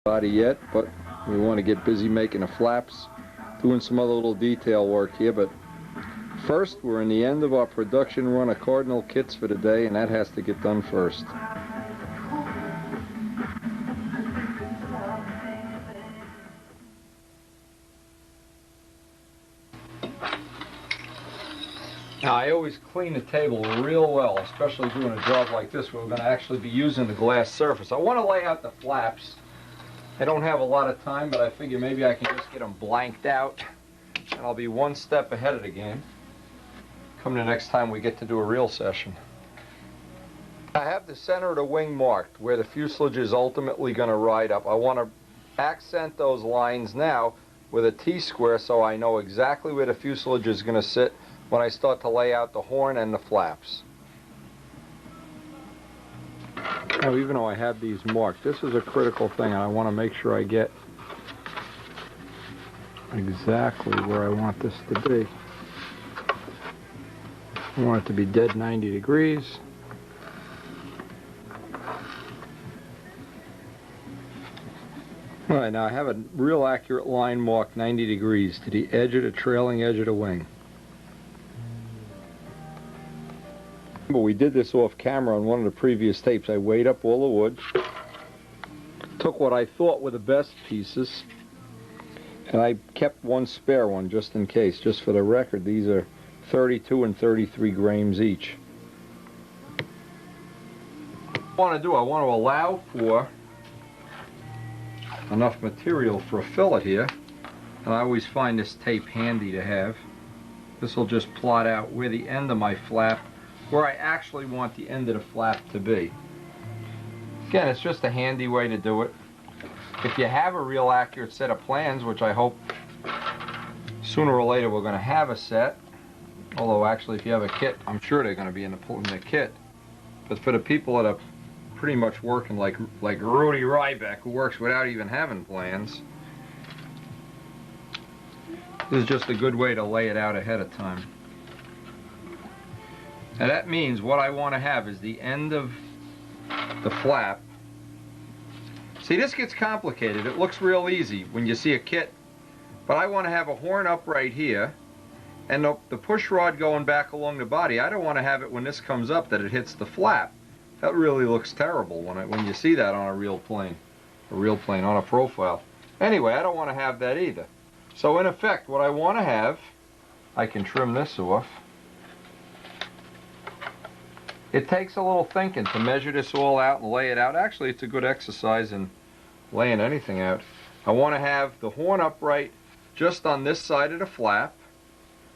body yet, but we want to get busy making the flaps, doing some other little detail work here. But first, we're in the end of our production run of Cardinal kits for the day, and that has to get done first. Now, I always clean the table real well, especially doing a job like this where we're going to actually be using the glass surface. I want to lay out the flaps. I don't have a lot of time, but I figure maybe I can just get them blanked out, and I'll be one step ahead of the game come the next time we get to do a real session. I have the center of the wing marked where the fuselage is ultimately going to ride up. I want to accent those lines now with a T-square so I know exactly where the fuselage is going to sit when I start to lay out the horn and the flaps. Now, even though I have these marked, this is a critical thing, and I want to make sure I get exactly where I want this to be. I want it to be dead 90 degrees. All right, now I have a real accurate line marked 90 degrees to the edge of the trailing edge of the wing. But we did this off camera on one of the previous tapes. I weighed up all the wood, took what I thought were the best pieces, and I kept one spare one just in case. Just for the record, these are 32 and 33 grams each. What I want to do, I want to allow for enough material for a fillet here, and I always find this tape handy to have. This will just plot out where the end of my flap, where I actually want the end of the flap to be. Again, it's just a handy way to do it. If you have a real accurate set of plans, which I hope sooner or later we're going to have a set, although actually if you have a kit, I'm sure they're going to be in the kit. But for the people that are pretty much working like Rudy Ryback, who works without even having plans, this is just a good way to lay it out ahead of time. Now that means what I want to have is the end of the flap. See, this gets complicated. It looks real easy when you see a kit, but I want to have a horn up right here, and the push rod going back along the body. I don't want to have it when this comes up that it hits the flap. That really looks terrible when you see that on a real plane, on a profile. Anyway, I don't want to have that either. So in effect, what I want to have, I can trim this off. It takes a little thinking to measure this all out and lay it out. Actually, it's a good exercise in laying anything out. I want to have the horn upright just on this side of the flap.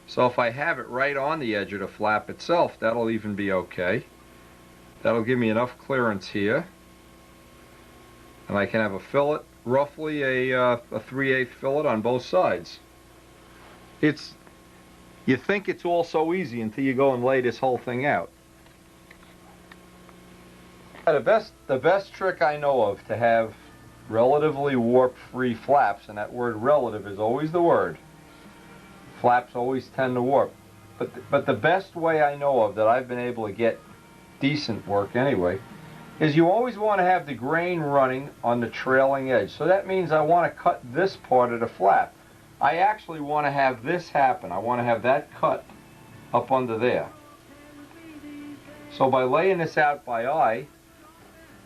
So if I have it right on the edge of the flap itself, that'll even be okay. That'll give me enough clearance here. And I can have a fillet, roughly a 3/8 fillet on both sides. You think it's all so easy until you go and lay this whole thing out. The best trick I know of to have relatively warp-free flaps, and that word relative is always the word. Flaps always tend to warp. But the best way I know of that I've been able to get decent work anyway, is you always want to have the grain running on the trailing edge. So that means I want to cut this part of the flap. I actually want to have this happen. I want to have that cut up under there. So by laying this out by eye,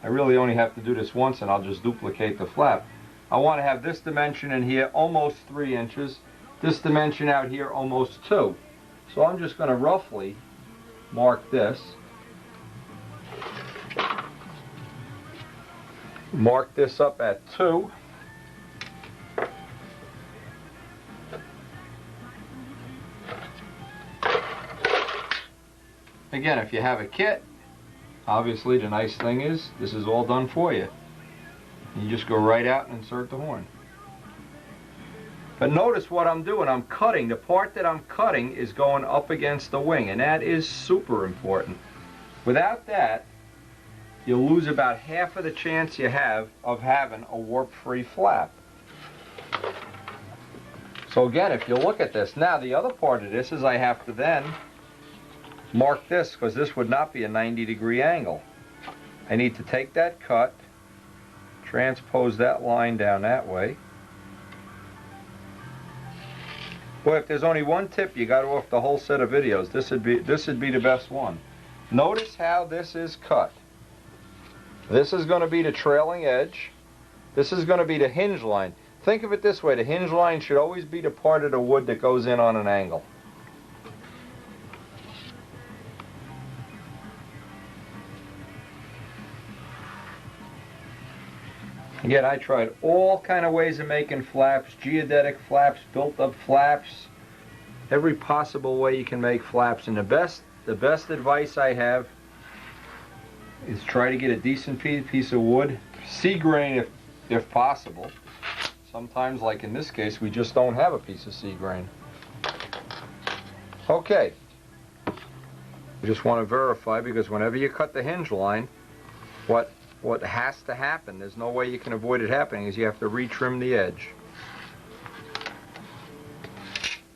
I really only have to do this once and I'll just duplicate the flap. I want to have this dimension in here almost 3 inches, this dimension out here almost 2. So I'm just going to roughly mark this. Mark this up at 2. Again, if you have a kit, obviously the nice thing is this is all done for you. You just go right out and insert the horn. But notice what I'm doing. I'm cutting. The part that I'm cutting is going up against the wing, and that is super important. Without that, you'll lose about half of the chance you have of having a warp-free flap. So again, if you look at this, now the other part of this is I have to then mark this, because this would not be a 90-degree angle. I need to take that cut, transpose that line down that way. Boy, if there's only one tip you got off the whole set of videos, this would be the best one. Notice how this is cut. This is going to be the trailing edge. This is going to be the hinge line. Think of it this way, the hinge line should always be the part of the wood that goes in on an angle. Again, I tried all kind of ways of making flaps, geodetic flaps, built-up flaps, every possible way you can make flaps. And the best advice I have is try to get a decent piece of wood, sea grain if possible. Sometimes, like in this case, we just don't have a piece of sea grain. Okay. I just want to verify, because whenever you cut the hinge line, what has to happen, there's no way you can avoid it happening, is you have to retrim the edge.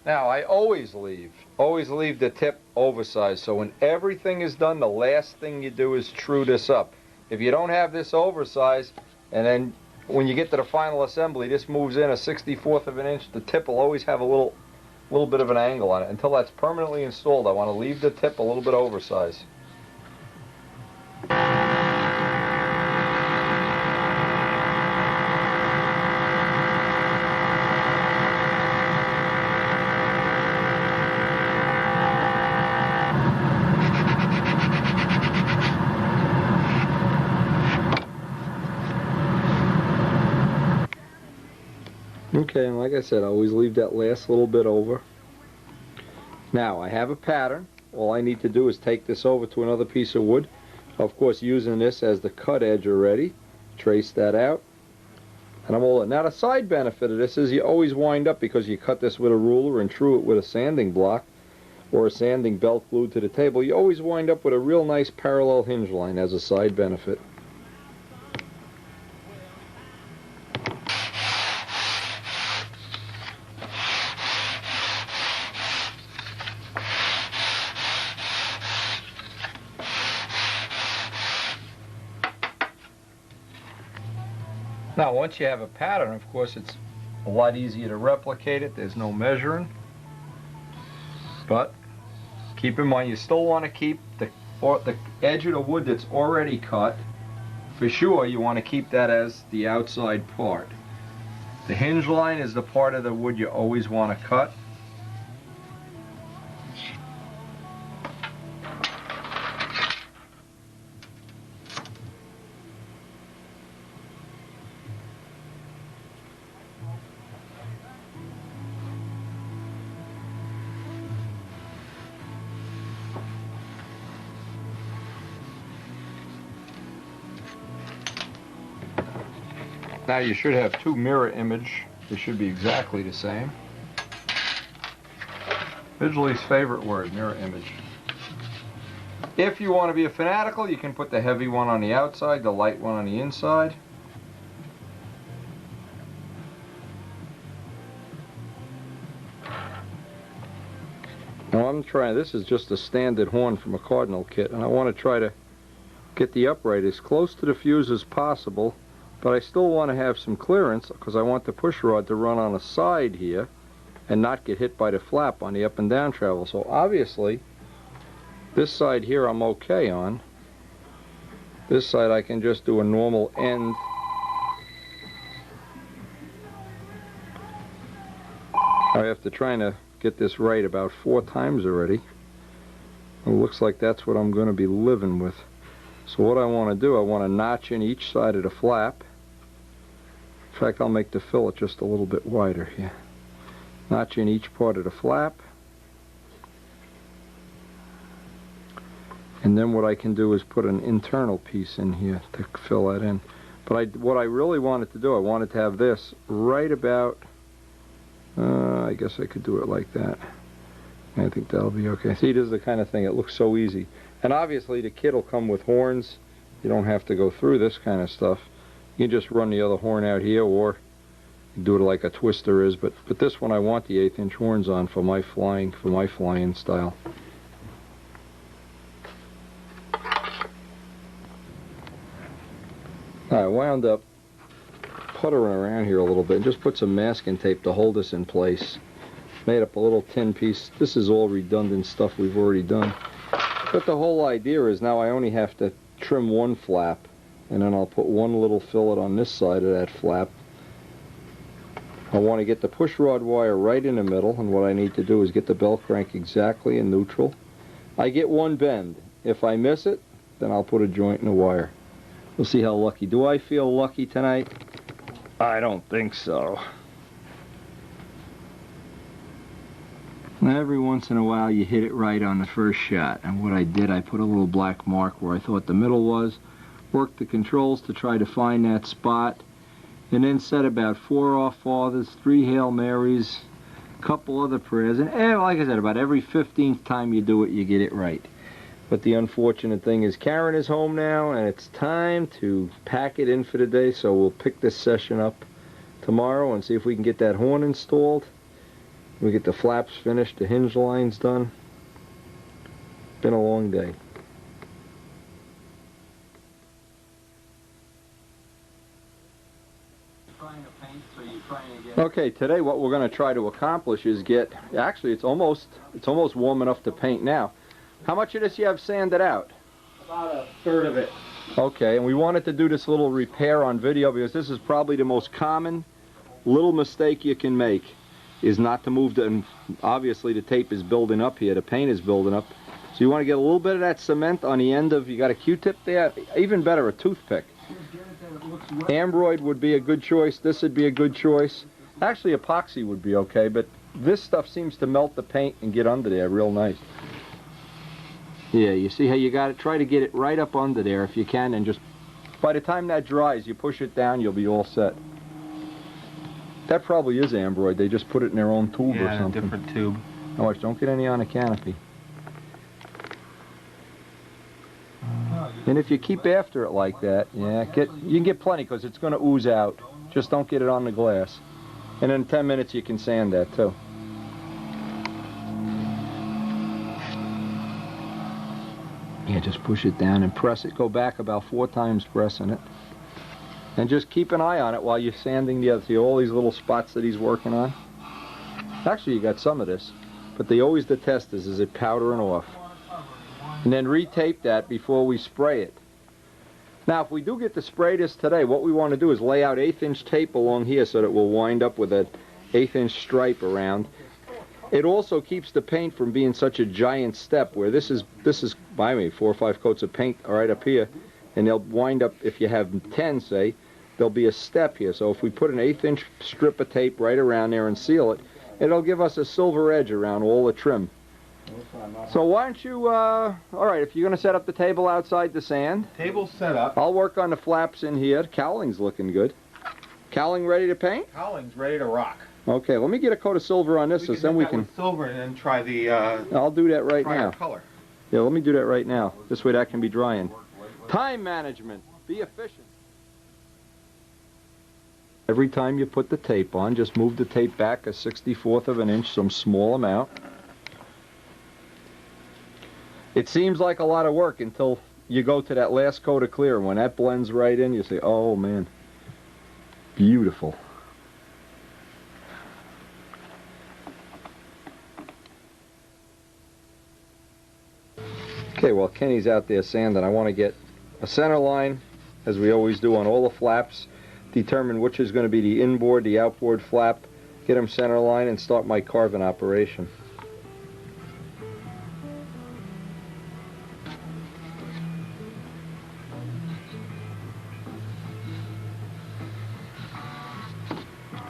Now, I always leave the tip oversized, so when everything is done, the last thing you do is true this up. If you don't have this oversized, and then when you get to the final assembly, this moves in a 1/64 of an inch, the tip will always have a little bit of an angle on it. Until that's permanently installed, I want to leave the tip a little bit oversized. Okay, and like I said, I always leave that last little bit over. Now, I have a pattern. All I need to do is take this over to another piece of wood. Of course, using this as the cut edge already. Trace that out. And I'm all in. Now, the side benefit of this is you always wind up, because you cut this with a ruler and true it with a sanding block or a sanding belt glued to the table, you always wind up with a real nice parallel hinge line as a side benefit. Now, once you have a pattern, of course, it's a lot easier to replicate it. There's no measuring. But keep in mind, you still want to keep the edge of the wood that's already cut. For sure, you want to keep that as the outside part. The hinge line is the part of the wood you always want to cut. Now you should have two mirror image. They should be exactly the same. Visually's favorite word, mirror image. If you want to be a fanatical, you can put the heavy one on the outside, the light one on the inside. Now I'm trying, this is just a standard horn from a Cardinal kit, and I want to try to get the upright as close to the fuse as possible. But I still want to have some clearance, because I want the push rod to run on a side here and not get hit by the flap on the up and down travel. So obviously, this side here I'm okay on. This side I can just do a normal end. I have to try to get this right about 4 times already. It looks like that's what I'm going to be living with. So what I want to do, I want to notch in each side of the flap. In fact, I'll make the fillet just a little bit wider here. Notch in each part of the flap. And then what I can do is put an internal piece in here to fill that in. But what I really wanted to do, I wanted to have this right about, I guess I could do it like that. I think that'll be okay. See, this is the kind of thing, it looks so easy. And obviously the kit will come with horns. You don't have to go through this kind of stuff. You can just run the other horn out here, or you do it like a twister is. But this one I want the 1/8 inch horns on for my flying style. I wound up puttering around here a little bit and just put some masking tape to hold this in place. Made up a little tin piece. This is all redundant stuff we've already done. But the whole idea is now I only have to trim one flap, and then I'll put one little fillet on this side of that flap. I want to get the push rod wire right in the middle, and what I need to do is get the bell crank exactly in neutral. I get one bend. If I miss it, then I'll put a joint in the wire. We'll see how lucky. Do I feel lucky tonight? I don't think so. Every once in a while you hit it right on the first shot, and what I did, I put a little black mark where I thought the middle was, worked the controls to try to find that spot, and then said about 4 Our Fathers, 3 Hail Marys, a couple other prayers, and like I said, about every 15th time you do it, you get it right. But the unfortunate thing is Karen is home now, and it's time to pack it in for the day, so we'll pick this session up tomorrow and see if we can get that horn installed. We get the flaps finished, the hinge lines done. Been a long day. Okay, today what we're going to try to accomplish is get, actually it's almost warm enough to paint now. How much of this you have sanded out? About a third of it. Okay, and we wanted to do this little repair on video because this is probably the most common little mistake you can make, is not to move the, and obviously the tape is building up here, the paint is building up. So you want to get a little bit of that cement on the end of, you got a Q-tip there, even better a toothpick. Ambroid would be a good choice, this would be a good choice. Actually epoxy would be okay, but this stuff seems to melt the paint and get under there real nice. Yeah, you see how you got it? Try to get it right up under there if you can, and just, by the time that dries, you push it down, you'll be all set. That probably is ambroid. They just put it in their own tube or something. Yeah, a different tube. No, watch, don't get any on the canopy. And if you keep after it like that, yeah, you can get plenty because it's going to ooze out. Just don't get it on the glass. And in 10 minutes you can sand that too. Yeah, just push it down and press it. Go back about 4 times pressing it. And just keep an eye on it while you're sanding the other. See all these little spots that he's working on? Actually, you got some of this. But the test is it powdering off? And then retape that before we spray it. Now, if we do get to spray this today, what we want to do is lay out 1/8" tape along here so that it will wind up with an 1/8" stripe around. It also keeps the paint from being such a giant step where this is by me 4 or 5 coats of paint right up here, and they'll wind up, if you have 10 say, there'll be a step here. So if we put an 1/8" strip of tape right around there and seal it, it'll give us a silver edge around all the trim. So why don't you, all right, if you're going to set up the table outside the sand. Table's set up. I'll work on the flaps in here. Cowling's looking good. Cowling ready to paint? Cowling's ready to rock. Okay, let me get a coat of silver on this, so then we can. With silver and then try the. I'll do that right now. Color. Yeah, let me do that right now. This way that can be drying. Time management. Be efficient. Every time you put the tape on, just move the tape back a 1/64 of an inch, some small amount. It seems like a lot of work until you go to that last coat of clear. When that blends right in, you say, oh man, beautiful. Okay, while Kenny's out there sanding, I want to get a center line, as we always do on all the flaps, determine which is going to be the inboard, the outboard flap, get them center line, and start my carving operation.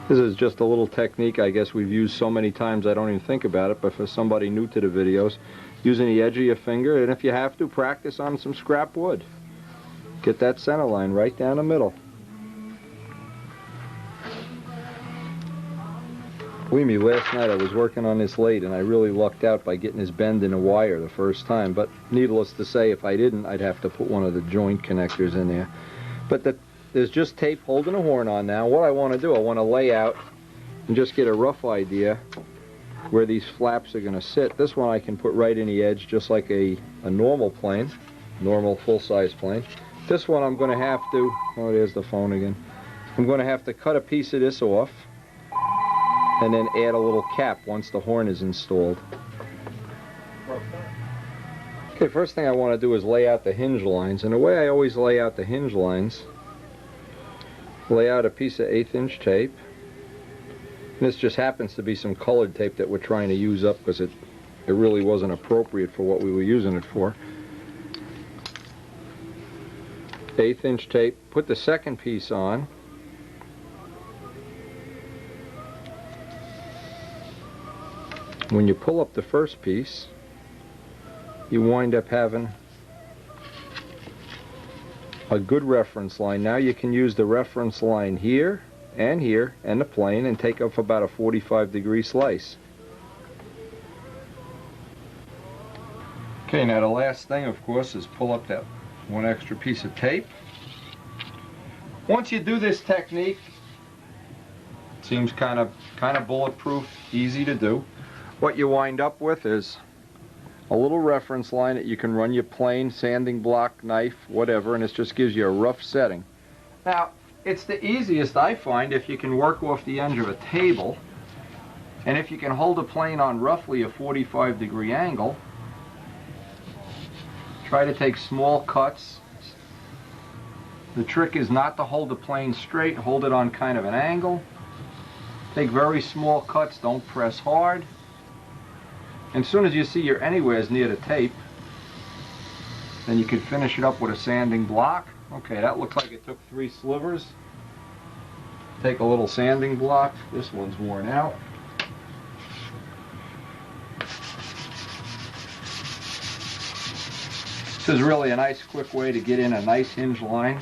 This is just a little technique I guess we've used so many times I don't even think about it, but for somebody new to the videos, using the edge of your finger, and if you have to, practice on some scrap wood. Get that center line right down the middle. Believe me, last night I was working on this late and I really lucked out by getting this bend in the wire the first time, but needless to say, if I didn't, I'd have to put one of the joint connectors in there. But there's just tape holding a horn on now. What I want to do, I want to lay out and just get a rough idea where these flaps are going to sit. This one I can put right in the edge just like a normal plane, normal full-size plane. This one I'm going to have to, oh there's the phone again, I'm I'm going to have to cut a piece of this off and then add a little cap once the horn is installed. Okay, first thing I want to do is lay out the hinge lines, and the way I always lay out the hinge lines, lay out a piece of 1/8 inch tape. And this just happens to be some colored tape that we're trying to use up because it really wasn't appropriate for what we were using it for. 1/8 inch tape, put the second piece on. When you pull up the first piece, you wind up having a good reference line. Now you can use the reference line here and the plane and take off about a 45-degree slice. Okay, now the last thing, of course, is pull up that one extra piece of tape. Once you do this technique, it seems kind of bulletproof, easy to do. What you wind up with is a little reference line that you can run your plane, sanding block, knife, whatever, and it just gives you a rough setting. Now, it's the easiest, I find, if you can work off the edge of a table, and if you can hold a plane on roughly a 45-degree angle. Try to take small cuts. The trick is not to hold the plane straight, hold it on kind of an angle. Take very small cuts, don't press hard. And as soon as you see you're anywhere near the tape, then you could finish it up with a sanding block. Okay, that looks like it took 3 slivers. Take a little sanding block. This one's worn out. This is really a nice quick way to get in a nice hinge line.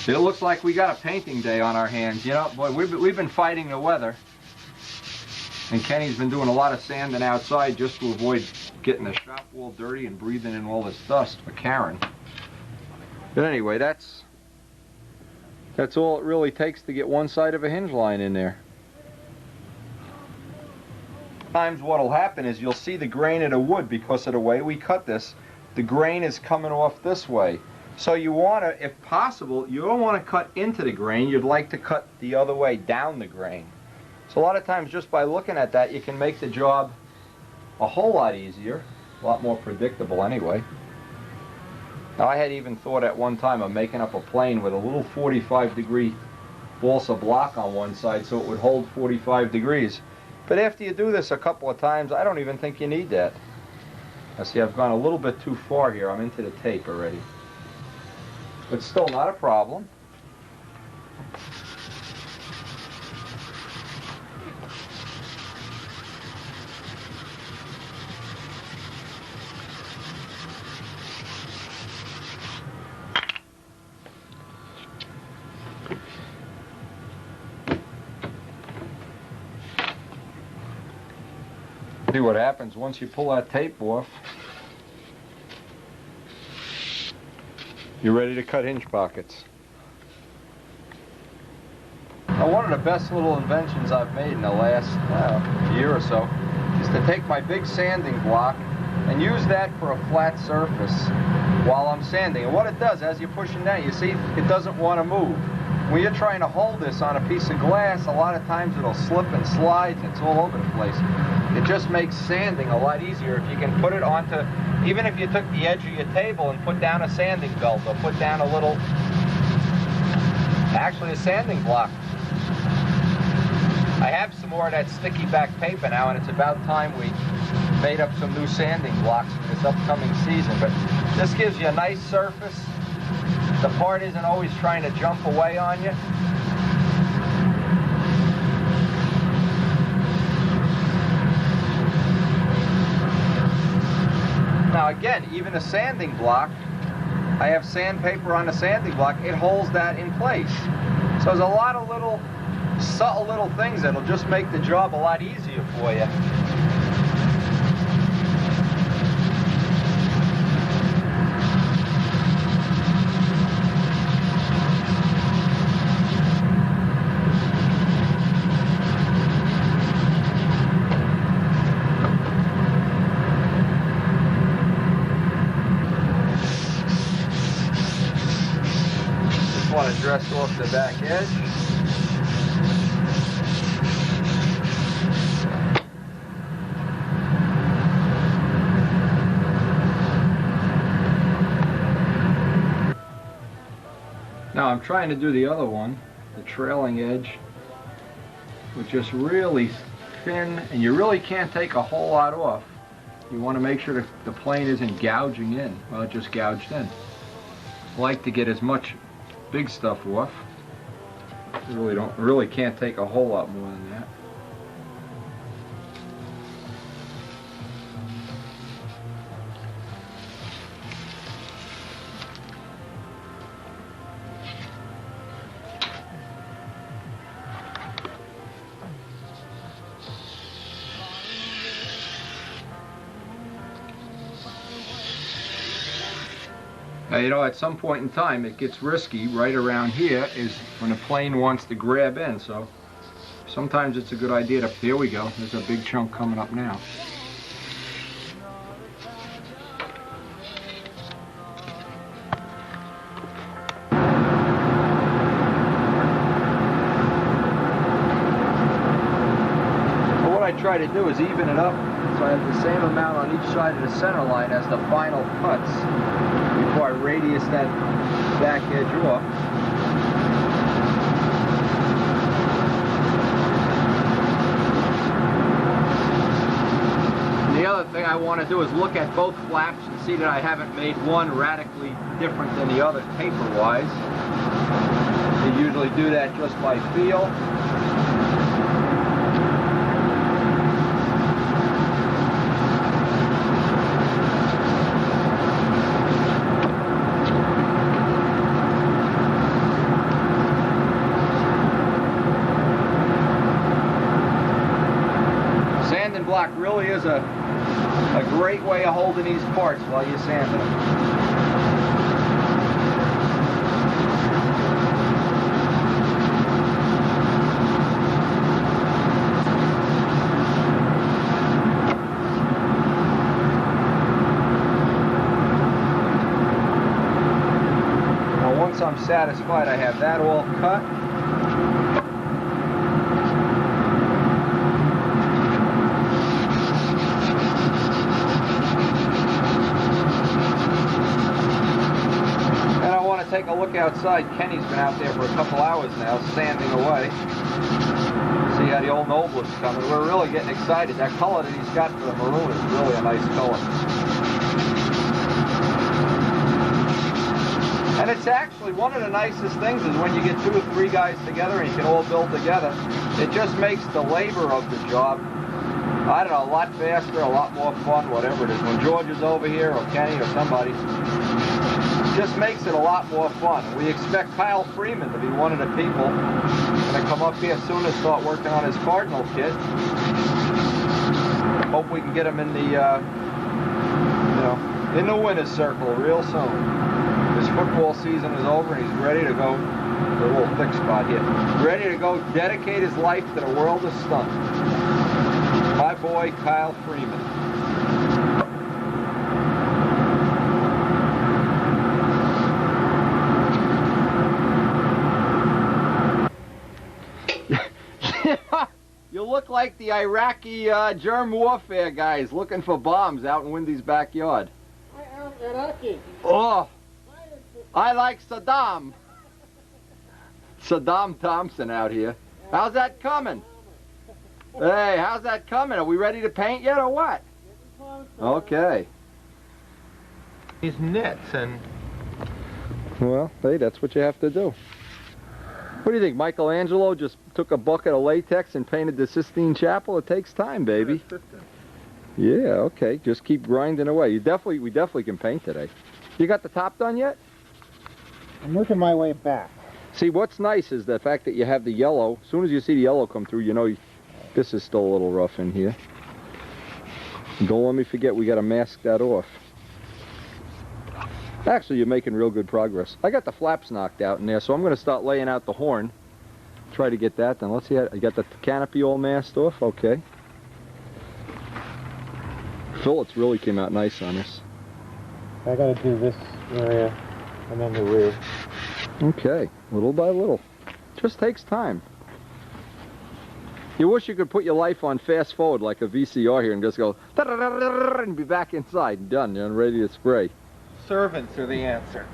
It looks like we got a painting day on our hands. You know, boy, we've been fighting the weather. And Kenny's been doing a lot of sanding outside just to avoid getting the shop wall dirty and breathing in all this dust for Karen. But anyway, that's all it really takes to get one side of a hinge line in there. Sometimes what'll happen is you'll see the grain of the wood because of the way we cut this. The grain is coming off this way. So you want to, if possible, you don't want to cut into the grain. You'd like to cut the other way down the grain. So a lot of times just by looking at that, you can make the job a whole lot easier, a lot more predictable anyway. Now I had even thought at one time of making up a plane with a little 45-degree balsa block on one side so it would hold 45 degrees. But after you do this a couple of times, I don't even think you need that. Now see, I've gone a little bit too far here. I'm into the tape already. But still not a problem. See what happens once you pull that tape off. You're ready to cut hinge pockets. Now, one of the best little inventions I've made in the last year or so is to take my big sanding block and use that for a flat surface while I'm sanding. And what it does, as you're pushing down, you see it doesn't want to move. When you're trying to hold this on a piece of glass, a lot of times it'll slip and slide and it's all over the place. It just makes sanding a lot easier if you can put it onto, even if you took the edge of your table and put down a sanding belt or put down a little, actually a sanding block. I have some more of that sticky back paper now, and it's about time we made up some new sanding blocks for this upcoming season. But this gives you a nice surface. The part isn't always trying to jump away on you. Now again, even a sanding block, I have sandpaper on the sanding block, it holds that in place. So there's a lot of little, subtle little things that'll just make the job a lot easier for you. press off the back edge. Now I'm trying to do the other one, the trailing edge, with just really thin, and you really can't take a whole lot off. You want to make sure that the plane isn't gouging in. Well, it just gouged in. I like to get as much big stuff off. Really can't take a whole lot more than that. Now, you know, at some point in time it gets risky. Right around here is when the plane wants to grab in, so sometimes it's a good idea to, here we go, there's a big chunk coming up now. So what I try to do is even it up so I have the same amount on each side of the center line as the final cuts before I radius that back edge off. And the other thing I want to do is look at both flaps and see that I haven't made one radically different than the other taper-wise. You usually do that just by feel. Block really is a great way of holding these parts while you're sanding them. Now once I'm satisfied I have that all cut, take a look outside. Kenny's been out there for a couple hours now, sanding away. See how the old Nobler's coming. We're really getting excited. That color that he's got for the maroon is really a nice color. And it's actually one of the nicest things is when you get 2 or 3 guys together and you can all build together. It just makes the labor of the job, I don't know, a lot faster, a lot more fun, whatever it is. When George is over here, or Kenny, or somebody, just makes it a lot more fun. We expect Kyle Freeman to be one of the people going to come up here soon and start working on his Cardinal kit. Hope we can get him in the, in the winner's circle real soon. His football season is over and he's ready to go. A little thick spot here. Ready to go dedicate his life to the world of stunt. My boy Kyle Freeman. You look like the Iraqi germ warfare guys looking for bombs out in Wendy's backyard. I am Iraqi. Oh, I like Saddam. Saddam Thompson out here. How's that coming? Hey, how's that coming? Are we ready to paint yet or what? Okay. These nets and... Well, hey, that's what you have to do. What do you think? Michelangelo just took a bucket of latex and painted the Sistine Chapel? It takes time, baby. Yeah, okay. Just keep grinding away. We definitely can paint today. You got the top done yet? I'm working my way back. See, what's nice is the fact that you have the yellow. As soon as you see the yellow come through, you know this is still a little rough in here. And don't let me forget, we got to mask that off. Actually, you're making real good progress. I got the flaps knocked out in there, so I'm going to start laying out the horn. Try to get that done. Let's see how I got the canopy all masked off. Okay. Fillets really came out nice on this. I got to do this area and then the rear. Okay. little by little. Just takes time. You wish you could put your life on fast forward like a VCR here and just go and be back inside and done and ready to spray. Servants are the answer.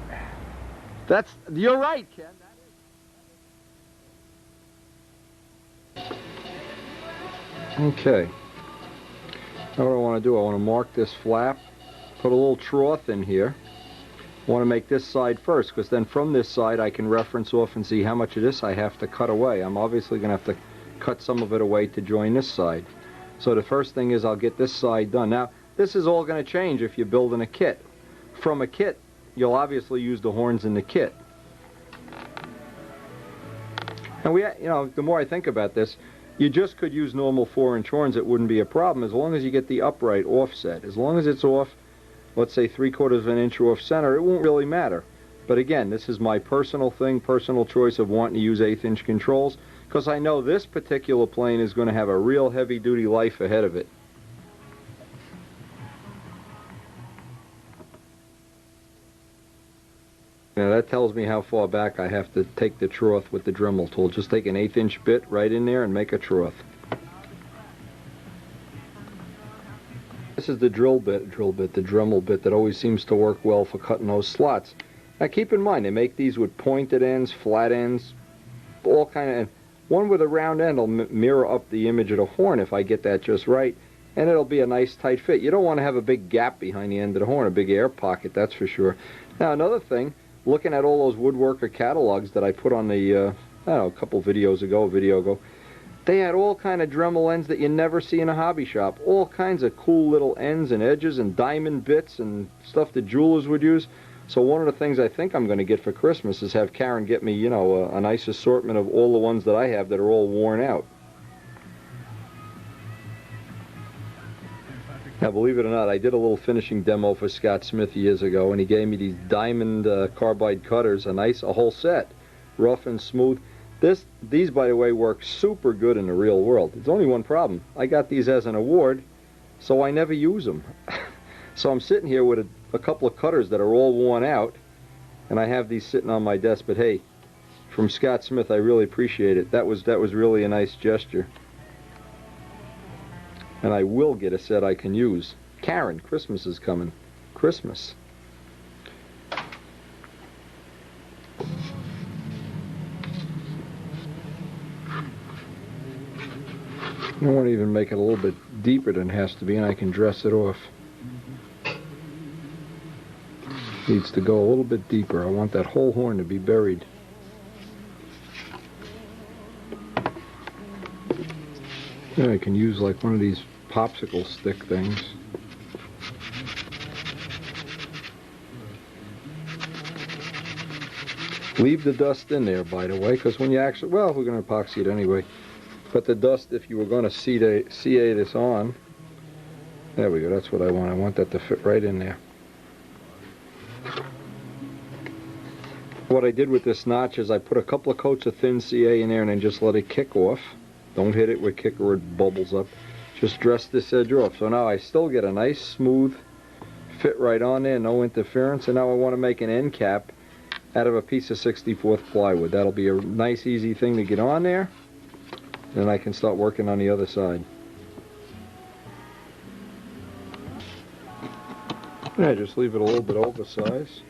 You're right, Ken. Okay. Now what I want to do, I want to mark this flap, put a little trough in here. I want to make this side first, because then from this side I can reference off and see how much of this I have to cut away. I'm obviously going to have to cut some of it away to join this side. So the first thing is I'll get this side done. Now, this is all going to change if you're building a kit. From a kit, you'll obviously use the horns in the kit. And the more I think about this, you just could use normal 4-inch horns. It wouldn't be a problem as long as you get the upright offset. As long as it's off, let's say 3/4 of an inch off center, it won't really matter. But again, this is my personal thing, personal choice of wanting to use 1/8 inch controls, because I know this particular plane is going to have a real heavy-duty life ahead of it. Now that tells me how far back I have to take the trough with the Dremel tool. Just take an 1/8 inch bit right in there and make a trough. This is the the Dremel bit that always seems to work well for cutting those slots. Now keep in mind, they make these with pointed ends, flat ends, all kind of, and one with a round end will mirror up the image of the horn if I get that just right, and it'll be a nice tight fit. You don't want to have a big gap behind the end of the horn, a big air pocket, that's for sure. Now another thing, looking at all those woodworker catalogs that I put on the, I don't know, a couple videos ago, a video ago, they had all kind of Dremel ends that you never see in a hobby shop. All kinds of cool little ends and edges and diamond bits and stuff that jewelers would use. So one of the things I think I'm going to get for Christmas is have Karen get me, a nice assortment of all the ones that I have that are all worn out. Now, believe it or not, I did a little finishing demo for Scott Smith years ago, and he gave me these diamond carbide cutters, a whole set, rough and smooth. These, by the way, work super good in the real world. There's only one problem. I got these as an award, so I never use them. So I'm sitting here with a couple of cutters that are all worn out, and I have these sitting on my desk. But hey, from Scott Smith, I really appreciate it. That was really a nice gesture. And I will get a set I can use. Karen, Christmas is coming. Christmas. I want to even make it a little bit deeper than it has to be, and I can dress it off. Needs to go a little bit deeper. I want that whole horn to be buried. Yeah, I can use like one of these popsicle stick things. Leave the dust in there, by the way, because when you actually, well, we're going to epoxy it anyway. But the dust, if you were going to CA this on, there we go, that's what I want. I want that to fit right in there. What I did with this notch is I put a couple of coats of thin CA in there and then just let it kick off. Don't hit it with kick or it bubbles up. Just dress this edge off. So now I still get a nice smooth fit right on there, no interference. And now I want to make an end cap out of a piece of 64th plywood. That'll be a nice easy thing to get on there. Then I can start working on the other side. Yeah, just leave it a little bit oversized.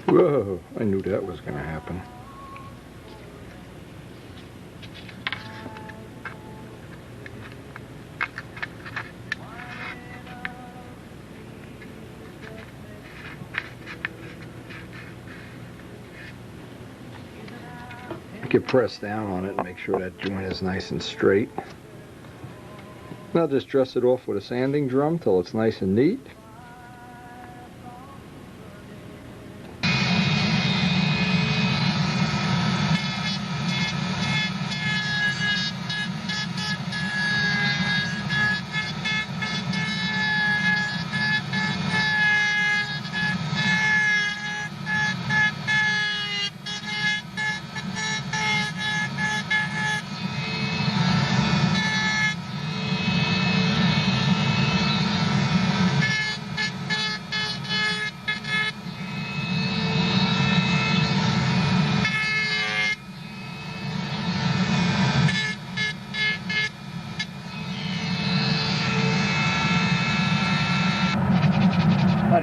Whoa, I knew that was going to happen. You can press down on it and make sure that joint is nice and straight. Now just dress it off with a sanding drum till it's nice and neat.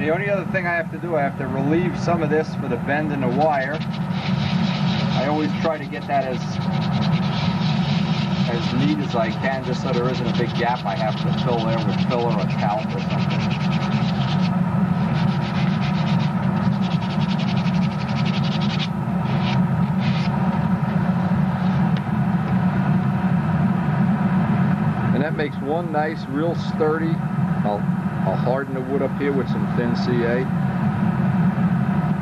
the only other thing I have to do, I have to relieve some of this for the bend in the wire. I always try to get that as neat as I can, just so there isn't a big gap I have to fill there with filler or talc or something. And that makes one nice, real sturdy. I'll harden the wood up here with some thin CA.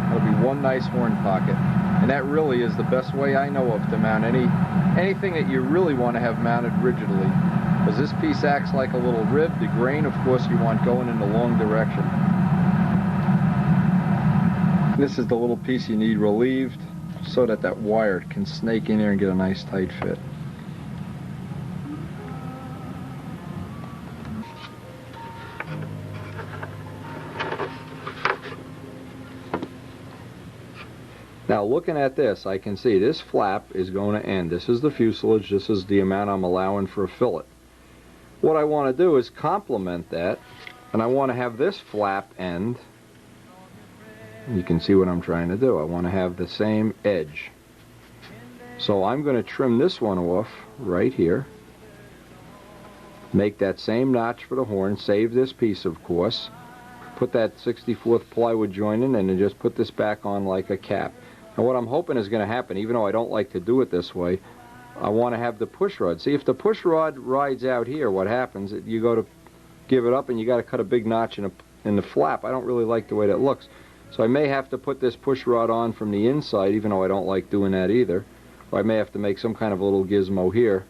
That'll be one nice horn pocket. And that really is the best way I know of to mount anything that you really want to have mounted rigidly. Because this piece acts like a little rib. The grain, of course, you want going in the long direction. This is the little piece you need relieved so that that wire can snake in there and get a nice tight fit. Now looking at this, I can see this flap is going to end. This is the fuselage. This is the amount I'm allowing for a fillet. What I want to do is complement that, and I want to have this flap end. You can see what I'm trying to do. I want to have the same edge. So I'm going to trim this one off right here. Make that same notch for the horn. Save this piece, of course. Put that 64th plywood joint in, and then just put this back on like a cap. And what I'm hoping is going to happen, even though I don't like to do it this way, I want to have the push rod. See, if the push rod rides out here, what happens, you go to give it up and you got to cut a big notch in the flap. I don't really like the way that looks. So I may have to put this push rod on from the inside, even though I don't like doing that either. Or I may have to make some kind of a little gizmo here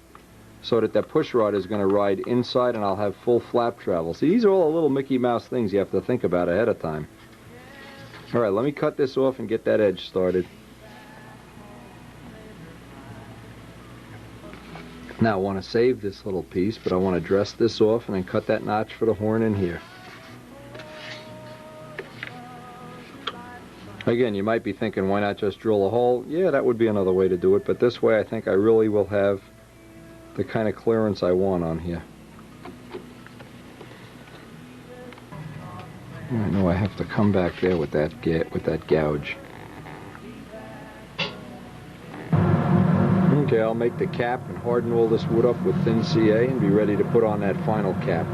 so that that push rod is going to ride inside and I'll have full flap travel. See, these are all the little Mickey Mouse things you have to think about ahead of time. All right, let me cut this off and get that edge started. Now I want to save this little piece, but I want to dress this off and then cut that notch for the horn in here. Again, you might be thinking, why not just drill a hole? Yeah, that would be another way to do it, but this way I think I really will have the kind of clearance I want on here. I know I have to come back there with that gouge. Okay, I'll make the cap and harden all this wood up with thin CA and be ready to put on that final cap.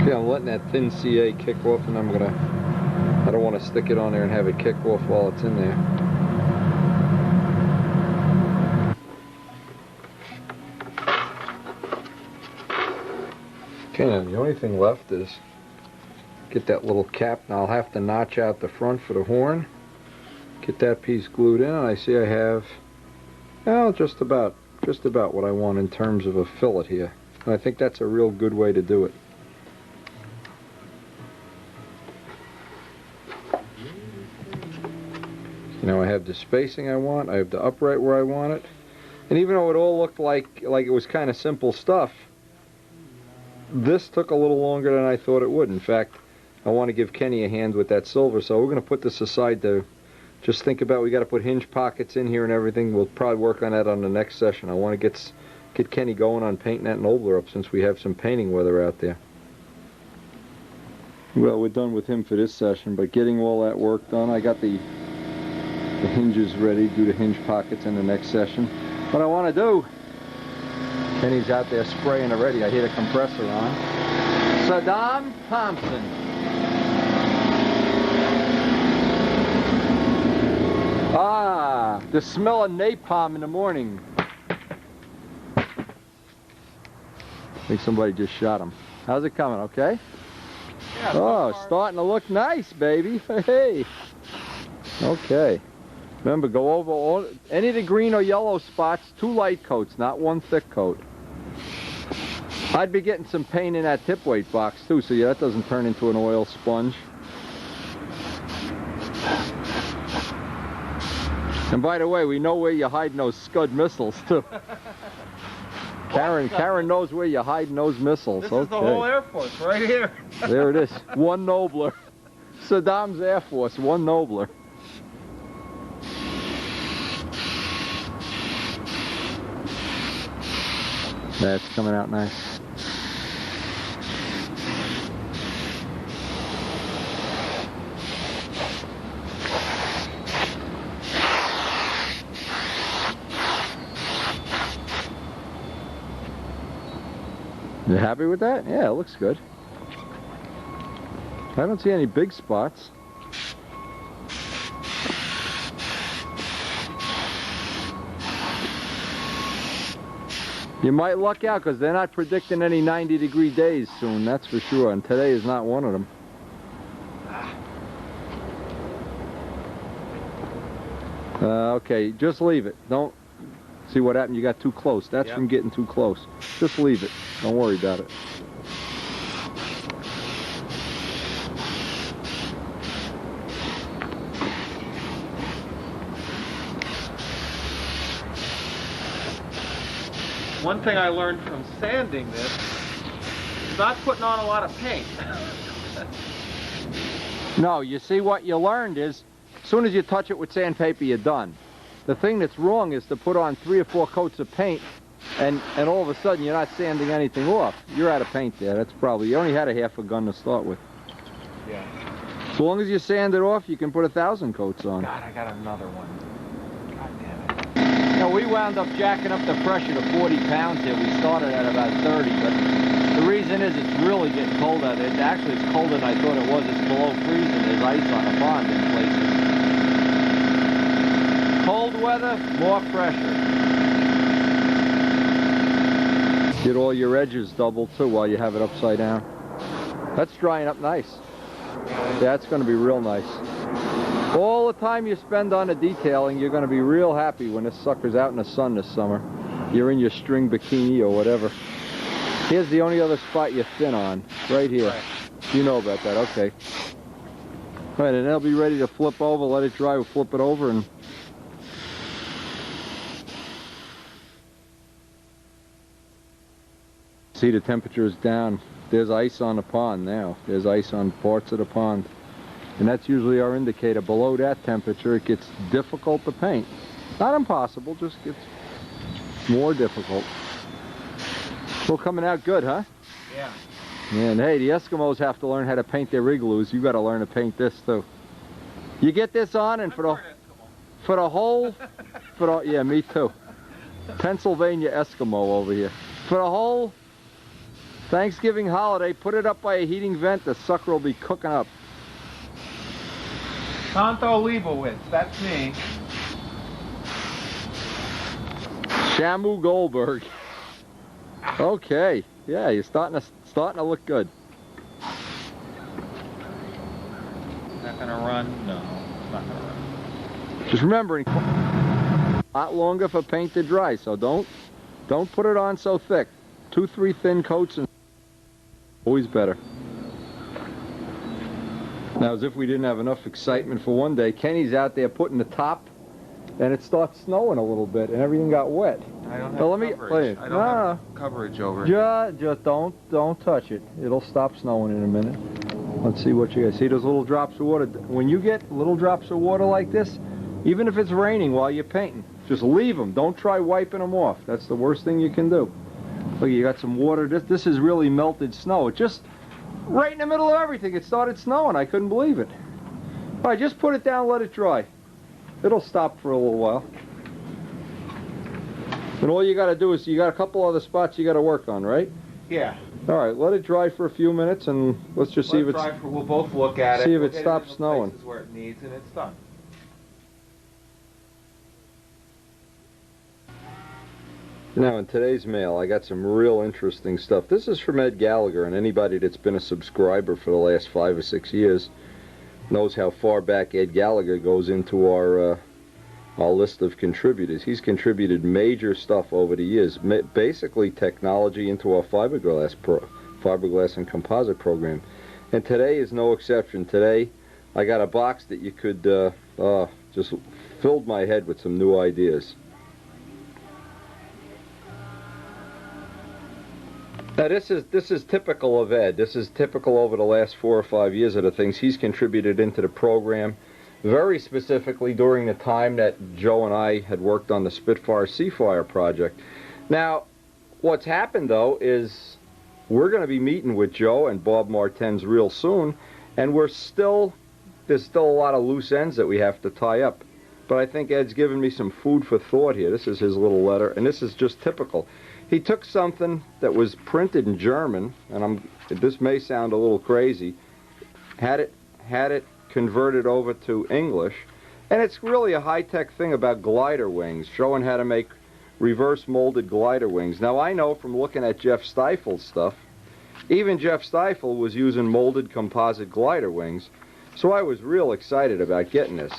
Okay, I'm letting that thin CA kick off, and I don't want to stick it on there and have it kick off while it's in there. Okay, now the only thing left is get that little cap. Now I'll have to notch out the front for the horn. Get that piece glued in, and I see I have, well, just about what I want in terms of a fillet here. And I think that's a real good way to do it. You know, I have the spacing I want, I have the upright where I want it. And even though it all looked like it was kind of simple stuff, this took a little longer than I thought it would. In fact, I want to give Kenny a hand with that silver, so we're going to put this aside to just think about, we got to put hinge pockets in here and everything. We'll probably work on that on the next session. I want to get Kenny going on painting that nobler up since we have some painting weather out there. Well, we're done with him for this session, but getting all that work done, I got the hinges ready, do the hinge pockets in the next session. What I want to do, Kenny's out there spraying already. I hear the compressor on. Saddam Thompson. Ah, the smell of napalm in the morning. I think somebody just shot him. How's it coming, okay? Yeah, oh, starting to look nice, baby. Hey. Okay. Remember, go over any of the green or yellow spots, 2 light coats, not 1 thick coat. I'd be getting some paint in that tip weight box too, so that doesn't turn into an oil sponge. And by the way, we know where you're hiding those Scud missiles too. Karen knows where you're hiding those missiles. This is the whole Air Force right here. There it is. One nobler. Saddam's Air Force, one nobler. That's coming out nice. You happy with that? Yeah, it looks good. I don't see any big spots. You might luck out because they're not predicting any 90-degree days soon, that's for sure, and today is not one of them. Okay, just leave it. Don't see what happened. You got too close. That's from getting too close. Just leave it. Don't worry about it. One thing I learned from sanding this is not putting on a lot of paint. No, you see what you learned is, as soon as you touch it with sandpaper, you're done. The thing that's wrong is to put on 3 or 4 coats of paint and all of a sudden you're not sanding anything off. You're out of paint there. That's probably, you only had a half a gun to start with. Yeah. As long as you sand it off, you can put 1,000 coats on. God, I got another one. God damn it. You know, we wound up jacking up the pressure to 40 pounds here. We started at about 30, but the reason is it's really getting cold out there. Actually, it's colder than I thought it was. It's below freezing. There's ice on the pond in places. Cold weather, more pressure. Get all your edges doubled too while you have it upside down. That's drying up nice. Yeah, it's going to be real nice. All the time you spend on the detailing, you're going to be real happy when this sucker's out in the sun this summer. You're in your string bikini or whatever. Here's the only other spot you're thin on, right here. You know about that, okay. All right, and they'll be ready to flip over, let it dry, we'll flip it over and... See, the temperature is down. There's ice on the pond now. There's ice on parts of the pond. And that's usually our indicator. Below that temperature, it gets difficult to paint. Not impossible, just gets more difficult. Well, coming out good, huh? Yeah. And hey, the Eskimos have to learn how to paint their igloos. You got to learn to paint this too. You get this on, and for the whole, yeah, me too. Pennsylvania Eskimo over here. For the whole Thanksgiving holiday, put it up by a heating vent. The sucker will be cooking up. Tonto Leibowitz, that's me. Shamu Goldberg. Okay, yeah, you're starting to look good. Not gonna run? No, it's not gonna run. Just remembering, a lot longer for paint to dry, so don't put it on so thick. 2, 3 thin coats and always better. Now, as if we didn't have enough excitement for one day, Kenny's out there putting the top, and it starts snowing a little bit, and everything got wet. I don't have coverage. I don't have coverage over it. Just don't touch it. It'll stop snowing in a minute. Let's see what you guys see. Those little drops of water. When you get little drops of water like this, even if it's raining while you're painting, just leave them. Don't try wiping them off. That's the worst thing you can do. Look, you got some water. This is really melted snow. It just right in the middle of everything. It started snowing. I couldn't believe it. All right, just put it down, let it dry. It'll stop for a little while. And all you got to do is, you got a couple other spots you got to work on, right? Yeah. All right, let it dry for a few minutes, and let's just see if it's... We'll both look at it. See if it stops snowing. Places where it needs, and it's done. Now, in today's mail, I got some real interesting stuff. This is from Ed Gallagher, and anybody that's been a subscriber for the last 5 or 6 years knows how far back Ed Gallagher goes into our list of contributors. He's contributed major stuff over the years, basically technology into our fiberglass and composite program. And today is no exception. Today, I got a box that you could just filled my head with some new ideas. Now this is typical of Ed. This is typical over the last 4 or 5 years of the things he's contributed into the program, very specifically during the time that Joe and I had worked on the Spitfire Seafire project. Now, what's happened though is we're going to be meeting with Joe and Bob Martens real soon, and there's still a lot of loose ends that we have to tie up. But I think Ed's given me some food for thought here. This is his little letter, and this is just typical. He took something that was printed in German, and this may sound a little crazy, had it converted over to English, and it's really a high-tech thing about glider wings, showing how to make reverse molded glider wings. Now I know from looking at Jeff Stifel's stuff, even Jeff Stifel was using molded composite glider wings, so I was real excited about getting this.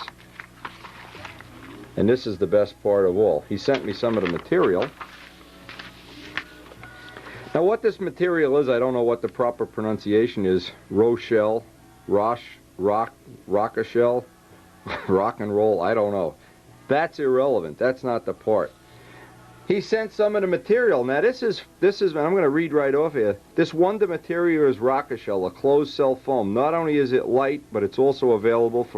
And this is the best part of all. He sent me some of the material. Now what this material is, I don't know what the proper pronunciation is. Rochelle, Rockashell, rock and roll, I don't know. That's irrelevant. That's not the part. He sent some of the material. Now this is, and I'm going to read right off here. This wonder material is Rockashell, a closed cell foam. Not only is it light, but it's also available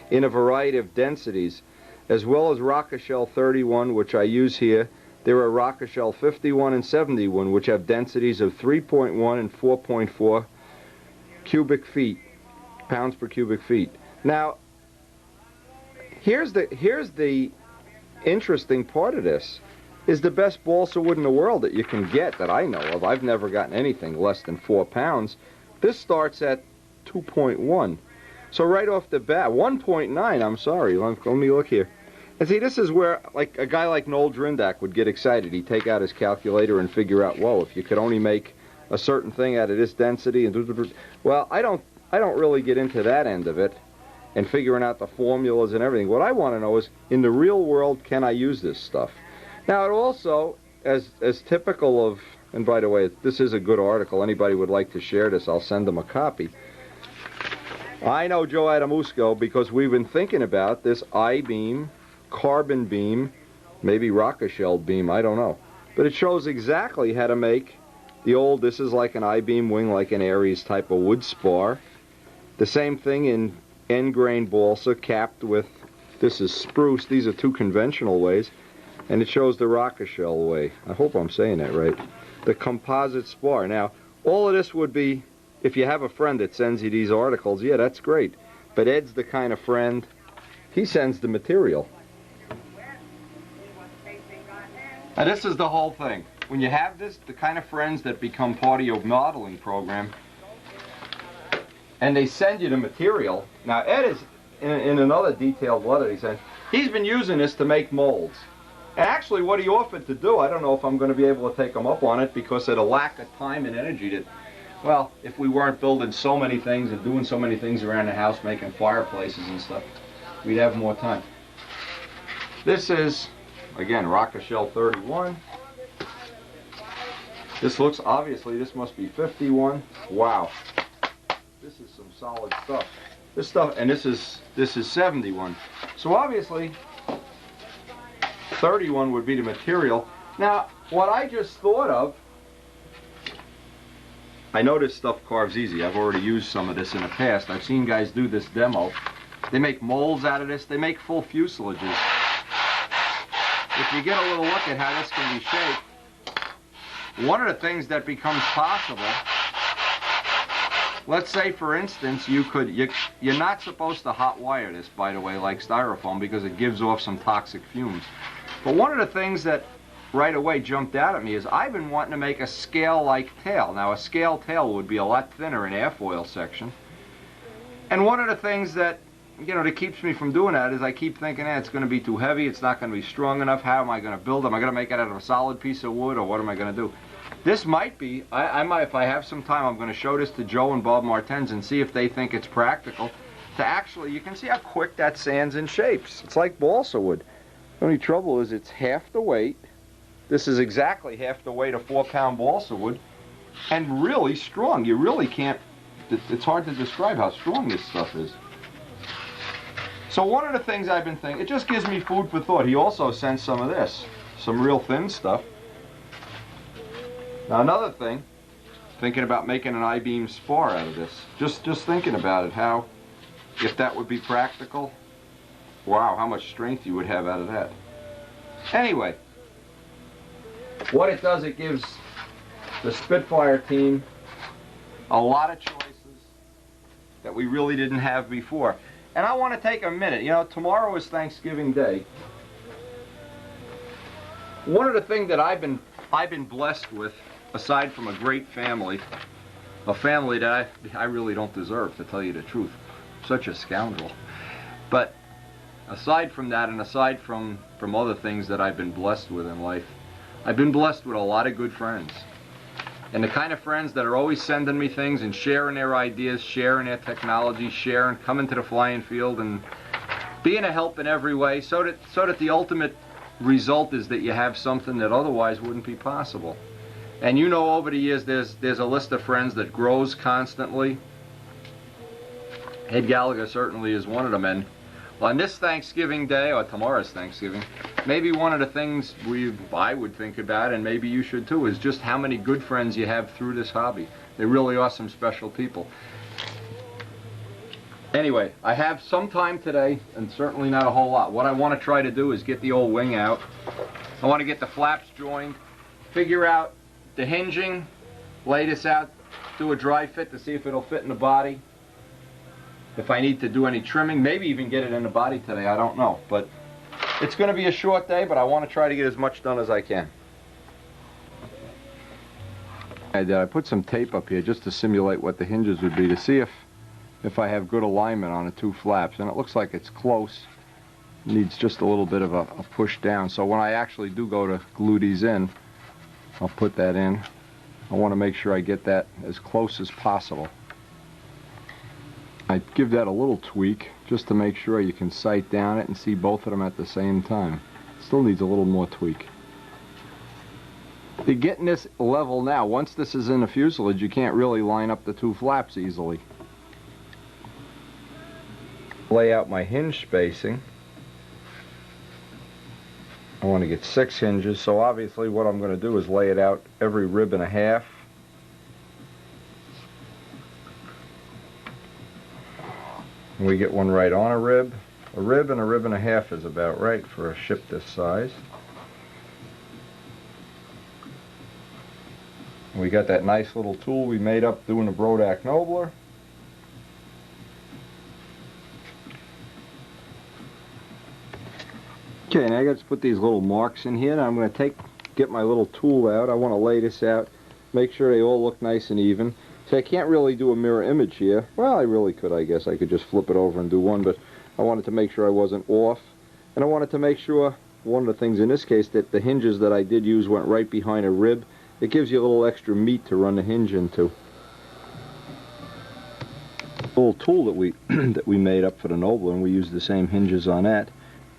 in a variety of densities, as well as Rockashell 31, which I use here. There are Rockashell 51 and 71, which have densities of 3.1 and 4.4 pounds per cubic feet. Now, here's the interesting part of this. Is the best balsa wood in the world that you can get that I know of. I've never gotten anything less than 4 pounds. This starts at 2.1. So right off the bat, 1.9, I'm sorry, let me look here. And see, this is where like a guy like Noel Drindak would get excited. He'd take out his calculator and figure out, whoa, if you could only make a certain thing out of this density, and well, I don't really get into that end of it and figuring out the formulas and everything. What I want to know is, in the real world, can I use this stuff? Now, it also, as typical of, and by the way, this is a good article. Anybody would like to share this, I'll send them a copy. I know Joe Adamusco because we've been thinking about this I-beam, carbon beam, maybe Rockashell beam, I don't know. But it shows exactly how to make the old, this is like an I-beam wing, like an Aries type of wood spar. The same thing in end-grain balsa, capped with, this is spruce, these are two conventional ways. And it shows the Rockashell way. I hope I'm saying that right. The composite spar. Now, all of this would be, if you have a friend that sends you these articles, yeah, that's great. But Ed's the kind of friend, he sends the material. Now, this is the whole thing. When you have this, the kind of friends that become part of your modeling program, and they send you the material. Now, Ed is, in another detailed letter he sent, he's been using this to make molds. Actually, what he offered to do, I don't know if I'm going to be able to take him up on it because of the lack of time and energy that, well, if we weren't building so many things and doing so many things around the house, making fireplaces and stuff, we'd have more time. This is, again, Rockashell 31. This looks, obviously, this must be 51. Wow. This is some solid stuff. This stuff, and this is 71. So obviously, 31 would be the material. Now, what I just thought of, I know this stuff carves easy. I've already used some of this in the past. I've seen guys do this demo. They make molds out of this. They make full fuselages. If you get a little look at how this can be shaped, one of the things that becomes possible, let's say for instance you're not supposed to hot wire this, by the way, like styrofoam, because it gives off some toxic fumes. But one of the things that right away jumped out at me is I've been wanting to make a scale-like tail. Now, a scale tail would be a lot thinner in airfoil section. And one of the things that, that keeps me from doing that is I keep thinking, it's going to be too heavy, it's not going to be strong enough, how am I going to build it? Am I going to make it out of a solid piece of wood, or what am I going to do? This might be, I might, if I have some time, I'm going to show this to Joe and Bob Martens and see if they think it's practical to actually, you can see how quick that sands and shapes. It's like balsa wood. The only trouble is it's half the weight. This is exactly half the weight of 4-pound balsa wood, and really strong. You really can't, it's hard to describe how strong this stuff is. So one of the things I've been thinking, it just gives me food for thought. He also sent some of this, some real thin stuff. Now another thing, thinking about making an I-beam spar out of this. Just thinking about it, how, if that would be practical, wow, how much strength you would have out of that. Anyway, What it does, it gives the Spitfire team a lot of choices that we really didn't have before. And I want to take a minute. You know, tomorrow is Thanksgiving Day. One of the things that I've been blessed with, aside from a great family, a family that I really don't deserve, to tell you the truth. Such a scoundrel. But aside from that, and aside from other things that I've been blessed with in life, I've been blessed with a lot of good friends. And the kind of friends that are always sending me things and sharing their ideas, sharing their technology, coming to the flying field and being a help in every way, so that the ultimate result is that you have something that otherwise wouldn't be possible. And you know, over the years, there's a list of friends that grows constantly. Ed Gallagher certainly is one of them. And on this Thanksgiving Day, or tomorrow's Thanksgiving, maybe one of the things I would think about, and maybe you should too, is just how many good friends you have through this hobby. They really are some special people. Anyway, I have some time today, and certainly not a whole lot. What I want to try to do is get the old wing out. I want to get the flaps joined, figure out the hinging, lay this out, do a dry fit to see if it'll fit in the body. If I need to do any trimming, maybe even get it in the body today, I don't know. But it's going to be a short day, but I want to try to get as much done as I can. I put some tape up here just to simulate what the hinges would be, to see if I have good alignment on the two flaps. And it looks like it's close. It needs just a little bit of a push down. So when I actually do go to glue these in, I'll put that in. I want to make sure I get that as close as possible. I give that a little tweak just to make sure you can sight down it and see both of them at the same time. Still needs a little more tweak. You're getting this level now. Once this is in the fuselage, you can't really line up the two flaps easily. Lay out my hinge spacing. I want to get 6 hinges, so obviously what I'm going to do is lay it out every rib and a half. And we get one right on a rib. A rib and a half is about right for a ship this size. And we got that nice little tool we made up doing the Brodak Nobler. Okay, now I got to put these little marks in here. Now I'm going to get my little tool out. I want to lay this out, make sure they all look nice and even. So I can't really do a mirror image here. Well, I really could, I guess. I could just flip it over and do one, but I wanted to make sure I wasn't off. And I wanted to make sure, one of the things in this case, that the hinges that I did use went right behind a rib. It gives you a little extra meat to run the hinge into. The little tool that we made up for the Nobler, and we used the same hinges on that.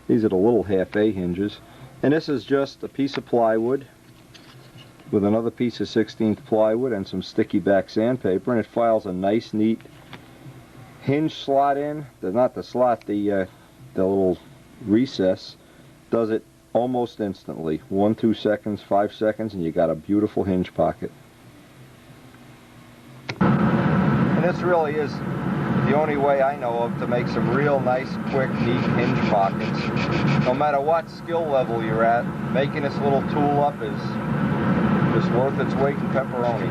These are the little half-A hinges. And this is just a piece of plywood with another piece of 16th plywood and some sticky back sandpaper, and it files a nice neat hinge slot in. Not the slot, the little recess does it almost instantly. 1-2 seconds, 5 seconds, and you got a beautiful hinge pocket. And this really is the only way I know of to make some real nice, quick, neat hinge pockets. No matter what skill level you're at, making this little tool up is just worth its weight in pepperoni.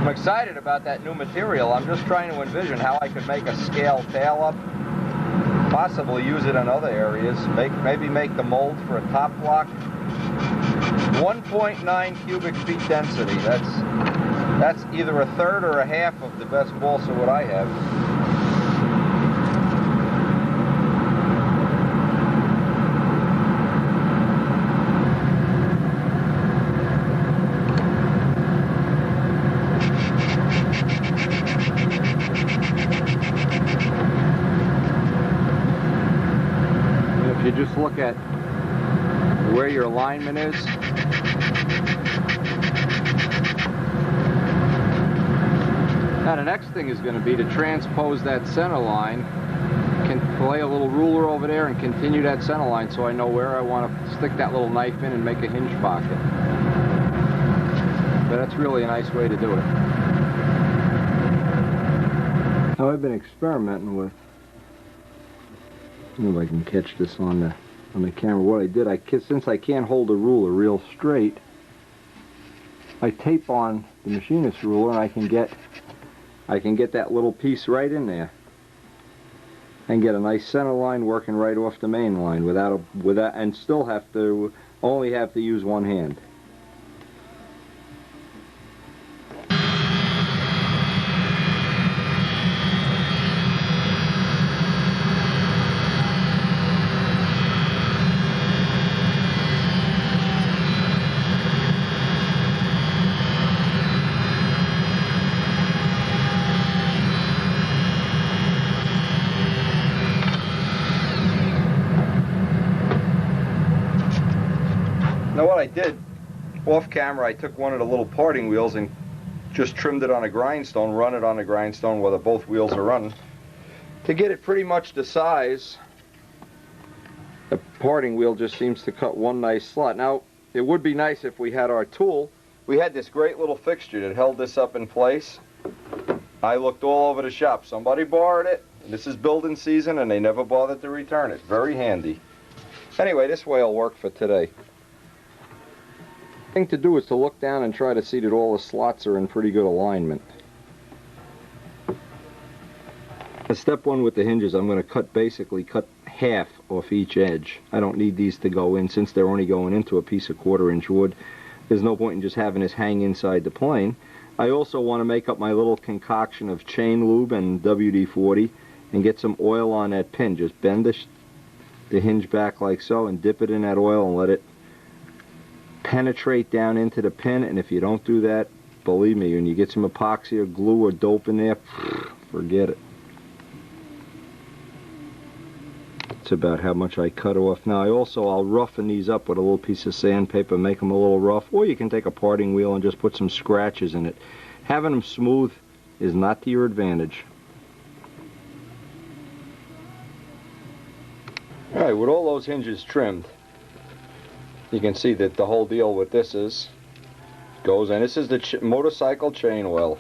I'm excited about that new material. I'm just trying to envision how I could make a scale tail up, possibly use it in other areas, maybe make the mold for a top block. 1.9 cubic feet density. That's either a third or a half of the best balsa wood I have. If you just look at where your alignment is, now the next thing is going to be to transpose that center line, lay a little ruler over there and continue that center line so I know where I want to stick that little knife in and make a hinge pocket. But that's really a nice way to do it. Now I've been experimenting with see if I can catch this on the camera. What I did, since I can't hold the ruler real straight, I tape on the machinist ruler, and I can get that little piece right in there and get a nice center line working right off the main line without and still only have to use one hand. Now what I did, off camera, I took one of the little parting wheels and just trimmed it on a grindstone, run it on a grindstone whether both wheels are running, to get it pretty much the size. The parting wheel just seems to cut one nice slot. Now, it would be nice if we had our tool. We had this great little fixture that held this up in place. I looked all over the shop. Somebody borrowed it. This is building season, and they never bothered to return it. Very handy. Anyway, this way will work for today. The thing to do is to look down and try to see that all the slots are in pretty good alignment. Step one with the hinges, I'm going to basically cut half off each edge. I don't need these to go in since they're only going into a piece of 1/4-inch wood. There's no point in just having this hang inside the plane. I also want to make up my little concoction of chain lube and WD-40 and get some oil on that pin. Just bend the hinge back like so and dip it in that oil and let it penetrate down into the pin. And if you don't do that, believe me, when you get some epoxy or glue or dope in there, forget it. That's about how much I cut off. Now I'll roughen these up with a little piece of sandpaper, make them a little rough, or you can take a parting wheel and just put some scratches in it. Having them smooth is not to your advantage. Alright, with all those hinges trimmed, you can see that the whole deal with this goes, and this is the motorcycle chain oil.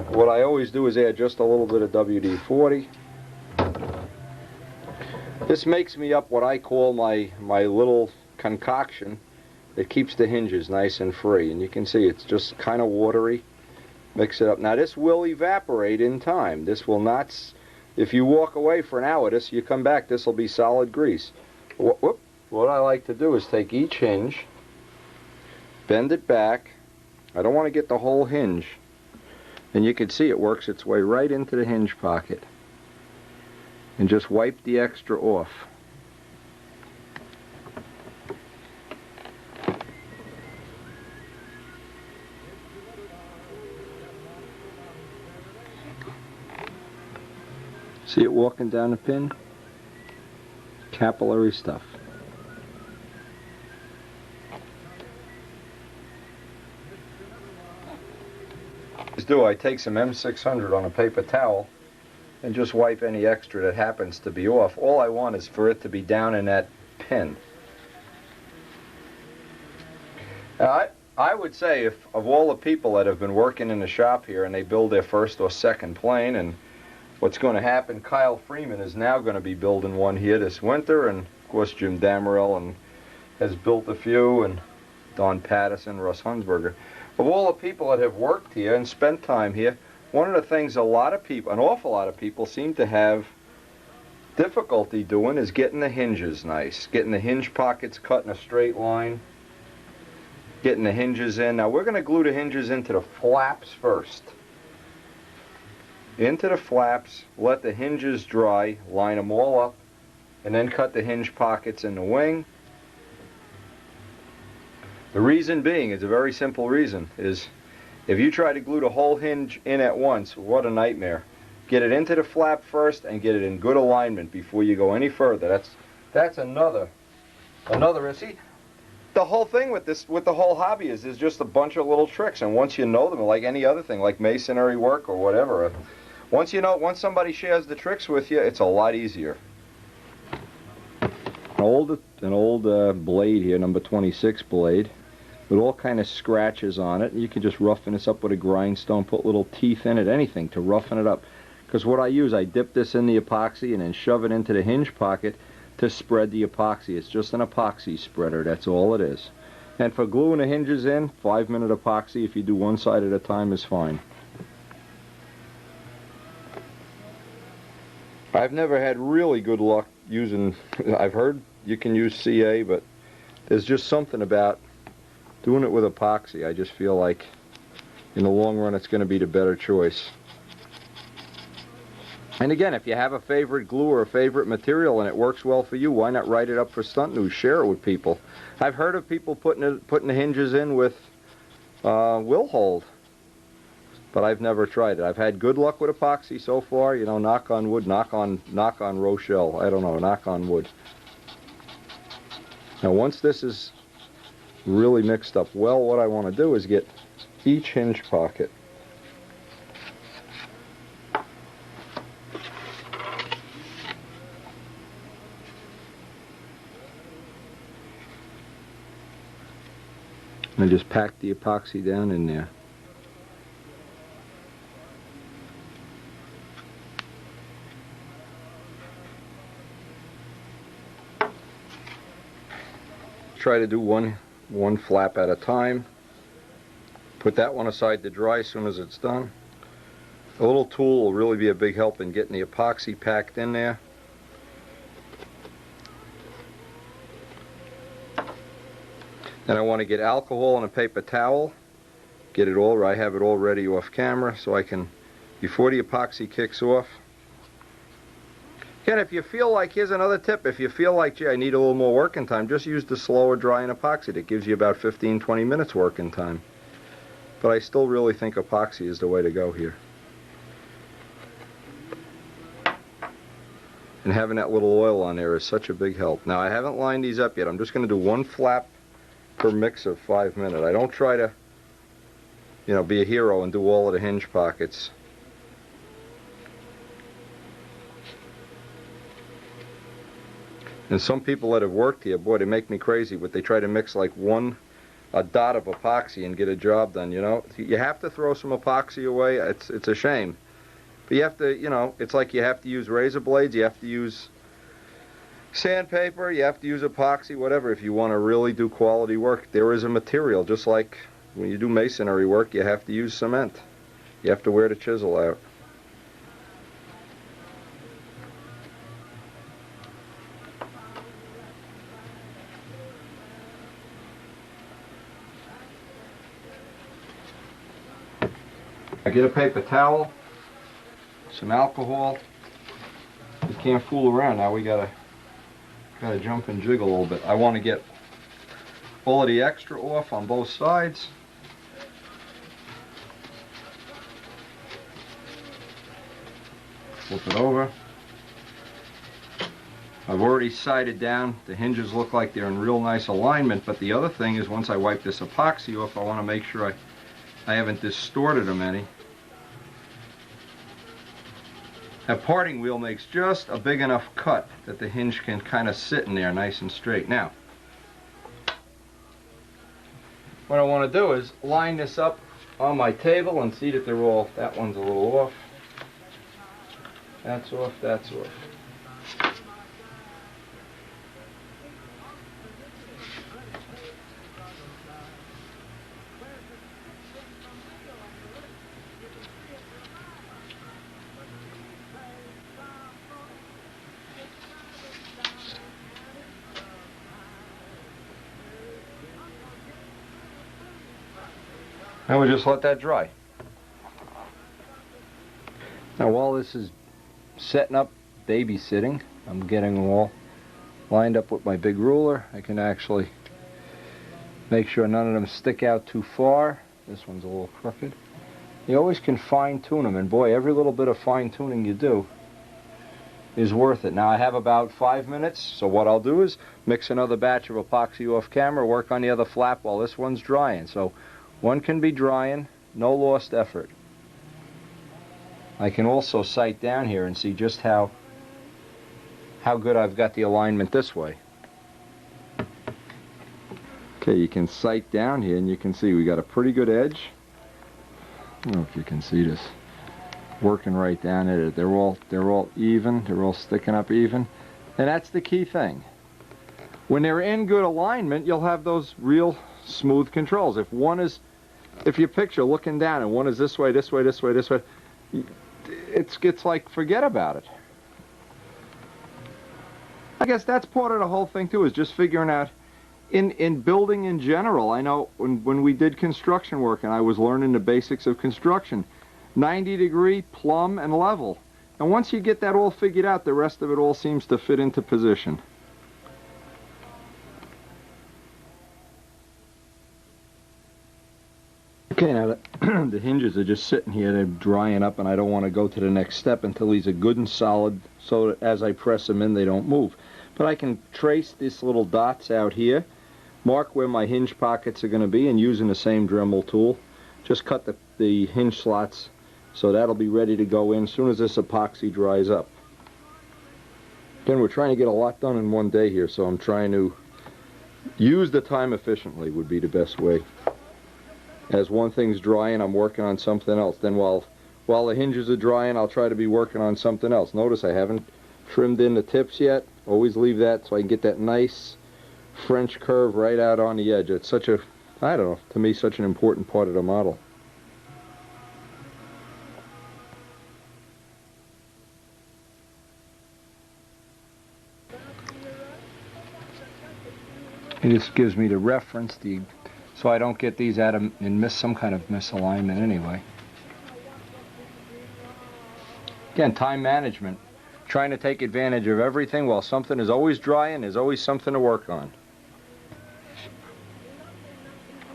What I always do is add just a little bit of WD-40. This makes me up what I call my little concoction that keeps the hinges nice and free. And you can see it's just kind of watery. Mix it up. Now this will evaporate in time. This will not, if you walk away for an hour, you come back, this will be solid grease. What I like to do is take each hinge, bend it back. I don't want to get the whole hinge. And you can see it works its way right into the hinge pocket. And just wipe the extra off. See it walking down the pin? Capillary stuff. I take some M600 on a paper towel and just wipe any extra that happens to be off. All I want is for it to be down in that pin. Now, I would say, if of all the people that have been working in the shop here and they build their first or second plane, and what's going to happen, Kyle Freeman is now going to be building one here this winter, and of course Jim Damerell has built a few, and Don Patterson, Russ Hunsberger. Of all the people that have worked here and spent time here, one of the things an awful lot of people seem to have difficulty doing is getting the hinges nice, getting the hinge pockets cut in a straight line, getting the hinges in. Now we're going to glue the hinges into the flaps first. Into the flaps, let the hinges dry, line them all up, and then cut the hinge pockets in the wing. The reason being is a very simple reason, is if you try to glue the whole hinge in at once, what a nightmare. Get it into the flap first and get it in good alignment before you go any further. That's another. See, the whole thing with the whole hobby is just a bunch of little tricks, and once you know them, like any other thing, like masonry work or whatever, once somebody shares the tricks with you, it's a lot easier. An old blade here, number 26 blade, with all kind of scratches on it. You can just roughen this up with a grindstone, put little teeth in it, anything to roughen it up. Because what I use, I dip this in the epoxy and then shove it into the hinge pocket to spread the epoxy. It's just an epoxy spreader, that's all it is. And for gluing the hinges in, 5-minute epoxy, if you do one side at a time, is fine. I've never had really good luck using, I've heard you can use CA, but there's just something about doing it with epoxy. I just feel like in the long run it's going to be the better choice. And again, if you have a favorite glue or a favorite material and it works well for you, why not write it up for stunt news? Share it with people. I've heard of people putting the hinges in with will hold, but I've never tried it. I've had good luck with epoxy so far. You know, knock on wood, knock on Rochelle. I don't know, knock on wood. Now, once this is really mixed up well, what I want to do is get each hinge pocket. And just pack the epoxy down in there. Try to do one flap at a time. Put that one aside to dry as soon as it's done. A little tool will really be a big help in getting the epoxy packed in there. Then I want to get alcohol and a paper towel. Get it all, I have it all ready off camera so I can, before the epoxy kicks off. Again, if you feel like, here's another tip, if you feel like, gee, I need a little more working time, just use the slower drying epoxy. That gives you about 15-20 minutes working time. But I still really think epoxy is the way to go here. And having that little oil on there is such a big help. Now, I haven't lined these up yet. I'm just going to do one flap per mix of 5 minutes. I don't try to, you know, be a hero and do all of the hinge pockets. And some people that have worked here, boy, they make me crazy, but they try to mix like a dot of epoxy and get a job done, you know. You have to throw some epoxy away. It's a shame. But you have to, you know, it's like you have to use razor blades, you have to use sandpaper, you have to use epoxy, whatever, if you want to really do quality work. There is a material, just like when you do masonry work, you have to use cement. You have to wear the chisel out. I get a paper towel, some alcohol. You can't fool around now. We gotta jump and jiggle a little bit. I want to get all of the extra off on both sides. Flip it over. I've already sighted down. The hinges look like they're in real nice alignment, but the other thing is once I wipe this epoxy off, I want to make sure I haven't distorted them any. That parting wheel makes just a big enough cut that the hinge can kind of sit in there nice and straight. Now, what I want to do is line this up on my table and see that they're all, that one's a little off, that's off, that's off. And we'll just let that dry. Now while this is setting up, babysitting, I'm getting them all lined up with my big ruler. I can actually make sure none of them stick out too far. This one's a little crooked. You always can fine tune them, and boy, every little bit of fine tuning you do is worth it. Now I have about 5 minutes, so what I'll do is mix another batch of epoxy off camera, work on the other flap while this one's drying. So one can be drying, no lost effort. I can also sight down here and see just how good I've got the alignment this way. Okay, you can sight down here and you can see we got a pretty good edge. I don't know if you can see this. working right down at it. They're all even. They're all sticking up even, and that's the key thing. When they're in good alignment, you'll have those real smooth controls. If you picture looking down and one is this way, this way, this way, this way, it's like forget about it. I guess that's part of the whole thing too, is just figuring out in building in general. I know when we did construction work and I was learning the basics of construction, 90-degree, plumb, and level. And once you get that all figured out, the rest of it all seems to fit into position. Okay, now the hinges are just sitting here, they're drying up, and I don't want to go to the next step until these are good and solid, so that as I press them in, they don't move. But I can trace these little dots out here, mark where my hinge pockets are going to be, and using the same Dremel tool, just cut the hinge slots so that'll be ready to go in as soon as this epoxy dries up. Again, we're trying to get a lot done in one day here, so I'm trying to use the time efficiently would be the best way. As one thing's drying, I'm working on something else. Then while the hinges are drying, I'll try to be working on something else. Notice I haven't trimmed in the tips yet. Always leave that so I can get that nice French curve right out on the edge. It's such a, I don't know, to me, such an important part of the model. It just gives me the reference, so I don't get these out of and miss some kind of misalignment anyway. Again, time management. Trying to take advantage of everything while something is always drying, there's always something to work on.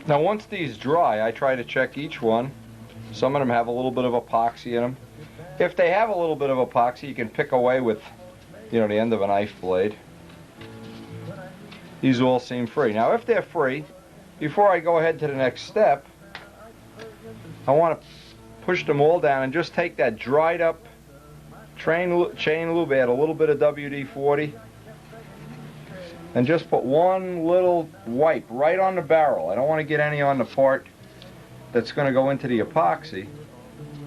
Now once these dry, I try to check each one. Some of them have a little bit of epoxy in them. If they have a little bit of epoxy, you can pick away with, the end of a knife blade. These all seem free. Now if they're free, before I go ahead to the next step, I want to push them all down and just take that dried up chain lube, add a little bit of WD-40, and just put one little wipe right on the barrel. I don't want to get any on the part that's going to go into the epoxy,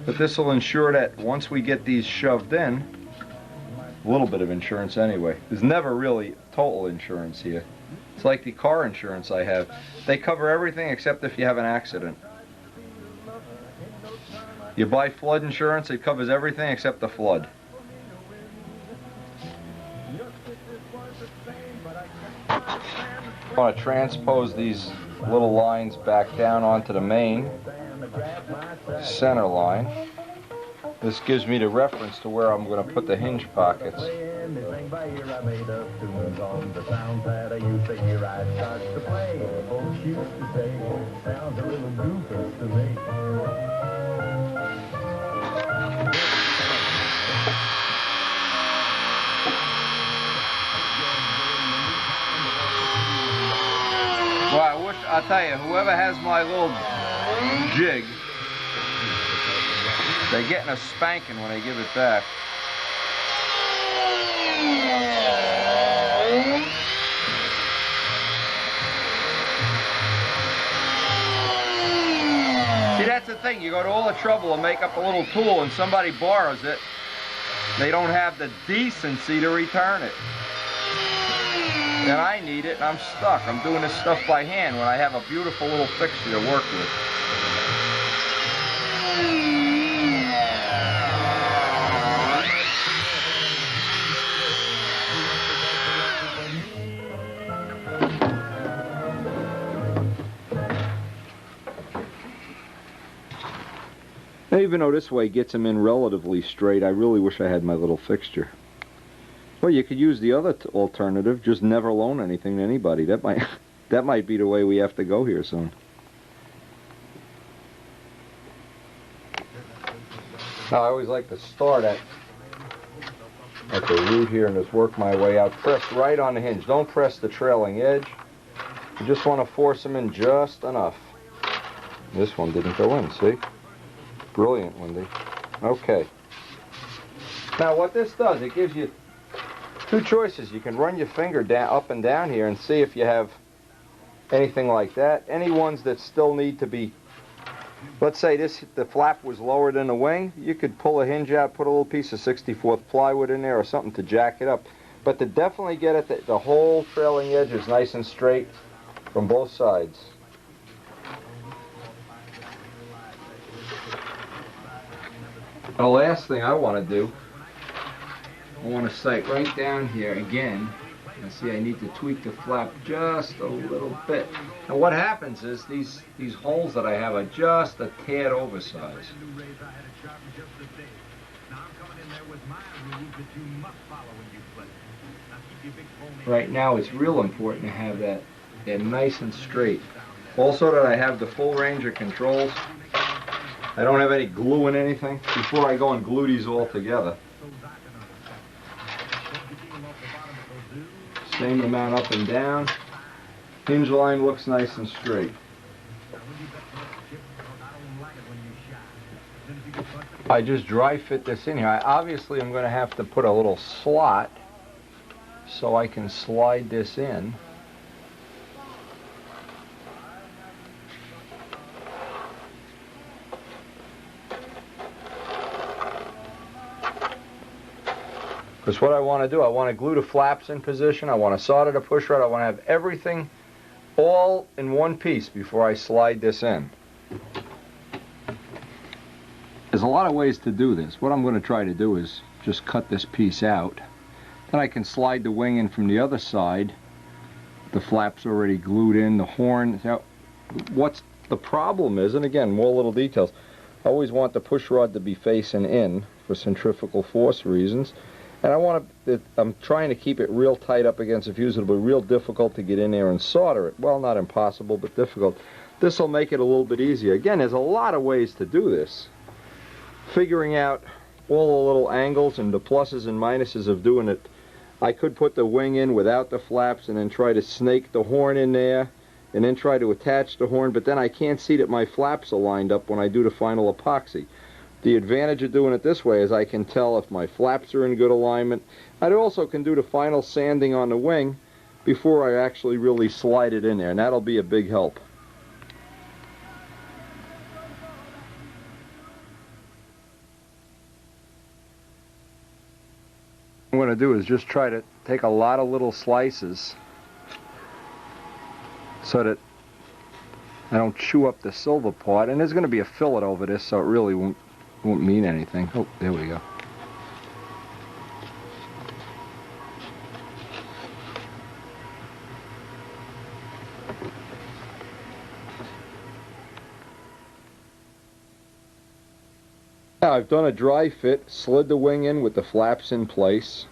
but this will ensure that once we get these shoved in, a little bit of insurance anyway. There's never really total insurance here. It's like the car insurance I have. They cover everything except if you have an accident. You buy flood insurance, it covers everything except the flood. I want to transpose these little lines back down onto the main center line. This gives me the reference to where I'm going to put the hinge pockets. Well, I'll tell you, whoever has my little jig, they're getting a spanking when they give it back. See, that's the thing. You go to all the trouble to make up a little tool and somebody borrows it. They don't have the decency to return it. And I need it and I'm stuck. I'm doing this stuff by hand when I have a beautiful little fixture to work with. Even though this way gets them in relatively straight, I really wish I had my little fixture. Well, you could use the other alternative, just never loan anything to anybody. That might be the way we have to go here soon. Now, I always like to start at the root here and just work my way out. Press right on the hinge. Don't press the trailing edge. You just want to force them in just enough. This one didn't go in, see? Brilliant, Wendy. Okay. Now what this does, it gives you two choices. You can run your finger down, up and down here and see if you have anything like that. Any ones that still need to be let's say the flap was lower than the wing, you could pull a hinge out, put a little piece of 64th plywood in there or something to jack it up. But to definitely get it, the whole trailing edge is nice and straight from both sides. The last thing I want to do, I want to sight right down here again. And see, I need to tweak the flap just a little bit. And what happens is these holes that I have are just a tad oversized. Right now it's real important to have that nice and straight. Also that I have the full range of controls. I don't have any glue in anything before I go and glue these all together. Same amount up and down. Hinge line looks nice and straight. I just dry fit this in here. Obviously I'm going to have to put a little slot so I can slide this in. Because what I want to do, I want to glue the flaps in position, I want to solder the push rod, I want to have everything all in one piece before I slide this in. There's a lot of ways to do this. What I'm going to try to do is just cut this piece out. Then I can slide the wing in from the other side. The flap's already glued in, the horn. Now, what's the problem is, and again, more little details, I always want the push rod to be facing in for centrifugal force reasons. And I'm trying to keep it real tight up against the fuse. It'll be real difficult to get in there and solder it. Well, not impossible, but difficult. This will make it a little bit easier. Again, there's a lot of ways to do this. Figuring out all the little angles and the pluses and minuses of doing it. I could put the wing in without the flaps and then try to snake the horn in there and then try to attach the horn, but then I can't see that my flaps are lined up when I do the final epoxy. The advantage of doing it this way is I can tell if my flaps are in good alignment. I also can do the final sanding on the wing before I actually really slide it in there, and that'll be a big help. What I'm going to do is just try to take a lot of little slices so that I don't chew up the silver part, and there's going to be a fillet over this, so it really won't mean anything. Oh, there we go. Now I've done a dry fit, slid the wing in with the flaps in place,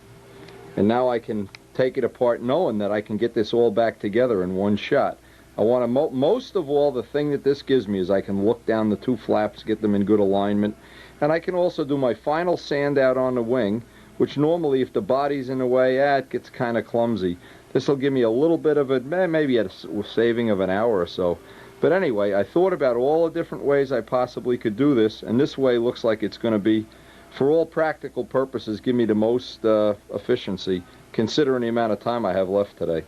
and now I can take it apart knowing that I can get this all back together in one shot. I want to, most of all, the thing that this gives me is I can look down the two flaps, get them in good alignment, and I can also do my final sand out on the wing, which normally if the body's in the way, it gets kind of clumsy. This will give me a little bit of it, maybe a saving of an hour or so. But anyway, I thought about all the different ways I possibly could do this, and this way looks like it's going to be, for all practical purposes, give me the most efficiency, considering the amount of time I have left today.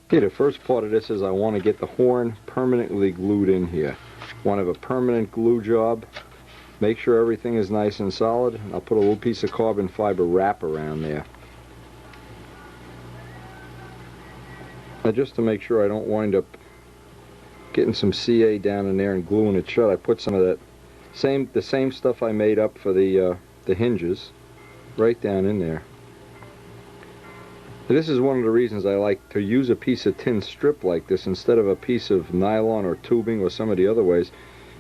Okay, the first part of this is I want to get the horn permanently glued in here. I want to have a permanent glue job. Make sure everything is nice and solid. I'll put a little piece of carbon fiber wrap around there. Now just to make sure I don't wind up getting some CA down in there and gluing it shut, I put some of that the same stuff I made up for the hinges right down in there. This is one of the reasons I like to use a piece of tin strip like this instead of a piece of nylon or tubing or some of the other ways,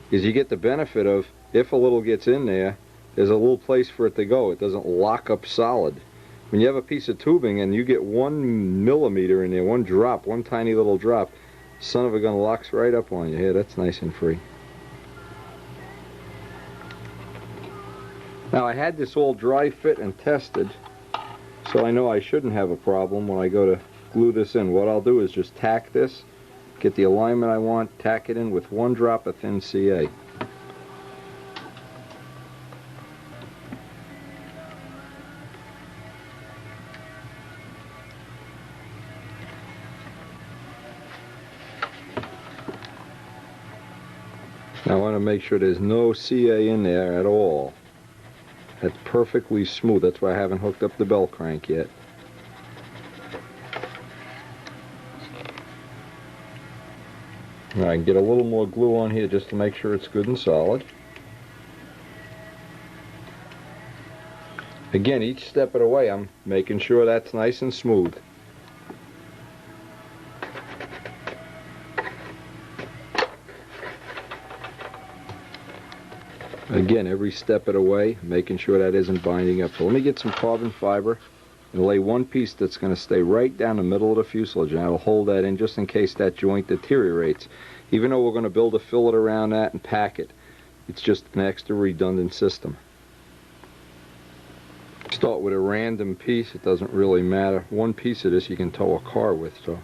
is you get the benefit of, if a little gets in there, there's a little place for it to go. It doesn't lock up solid. When you have a piece of tubing and you get 1 millimeter in there, one drop, one tiny little drop, son of a gun locks right up on you. Here, that's nice and free. Now I had this all dry fit and tested, so I know I shouldn't have a problem when I go to glue this in. What I'll do is just tack this, get the alignment I want, tack it in with 1 drop of thin CA. Now I want to make sure there's no CA in there at all. That's perfectly smooth. That's why I haven't hooked up the bell crank yet. Now I can get a little more glue on here just to make sure it's good and solid. Again, each step of the way I'm making sure that's nice and smooth. Again, every step of the way, making sure that isn't binding up. So let me get some carbon fiber and lay one piece that's going to stay right down the middle of the fuselage, and I'll hold that in just in case that joint deteriorates. Even though we're going to build a fillet around that and pack it, it's just an extra redundant system. Start with a random piece. It doesn't really matter. One piece of this you can tow a car with, so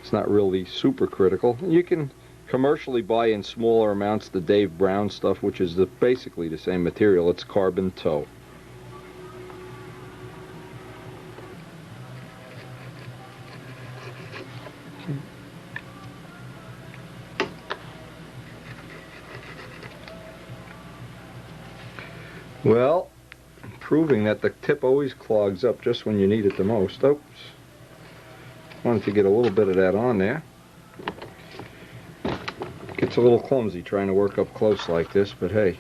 it's not really super critical. You can commercially buy in smaller amounts the Dave Brown stuff, which is basically the same material. It's carbon tow. Well, proving that the tip always clogs up just when you need it the most. Oops. Wanted to get a little bit of that on there. Gets a little clumsy trying to work up close like this, but hey.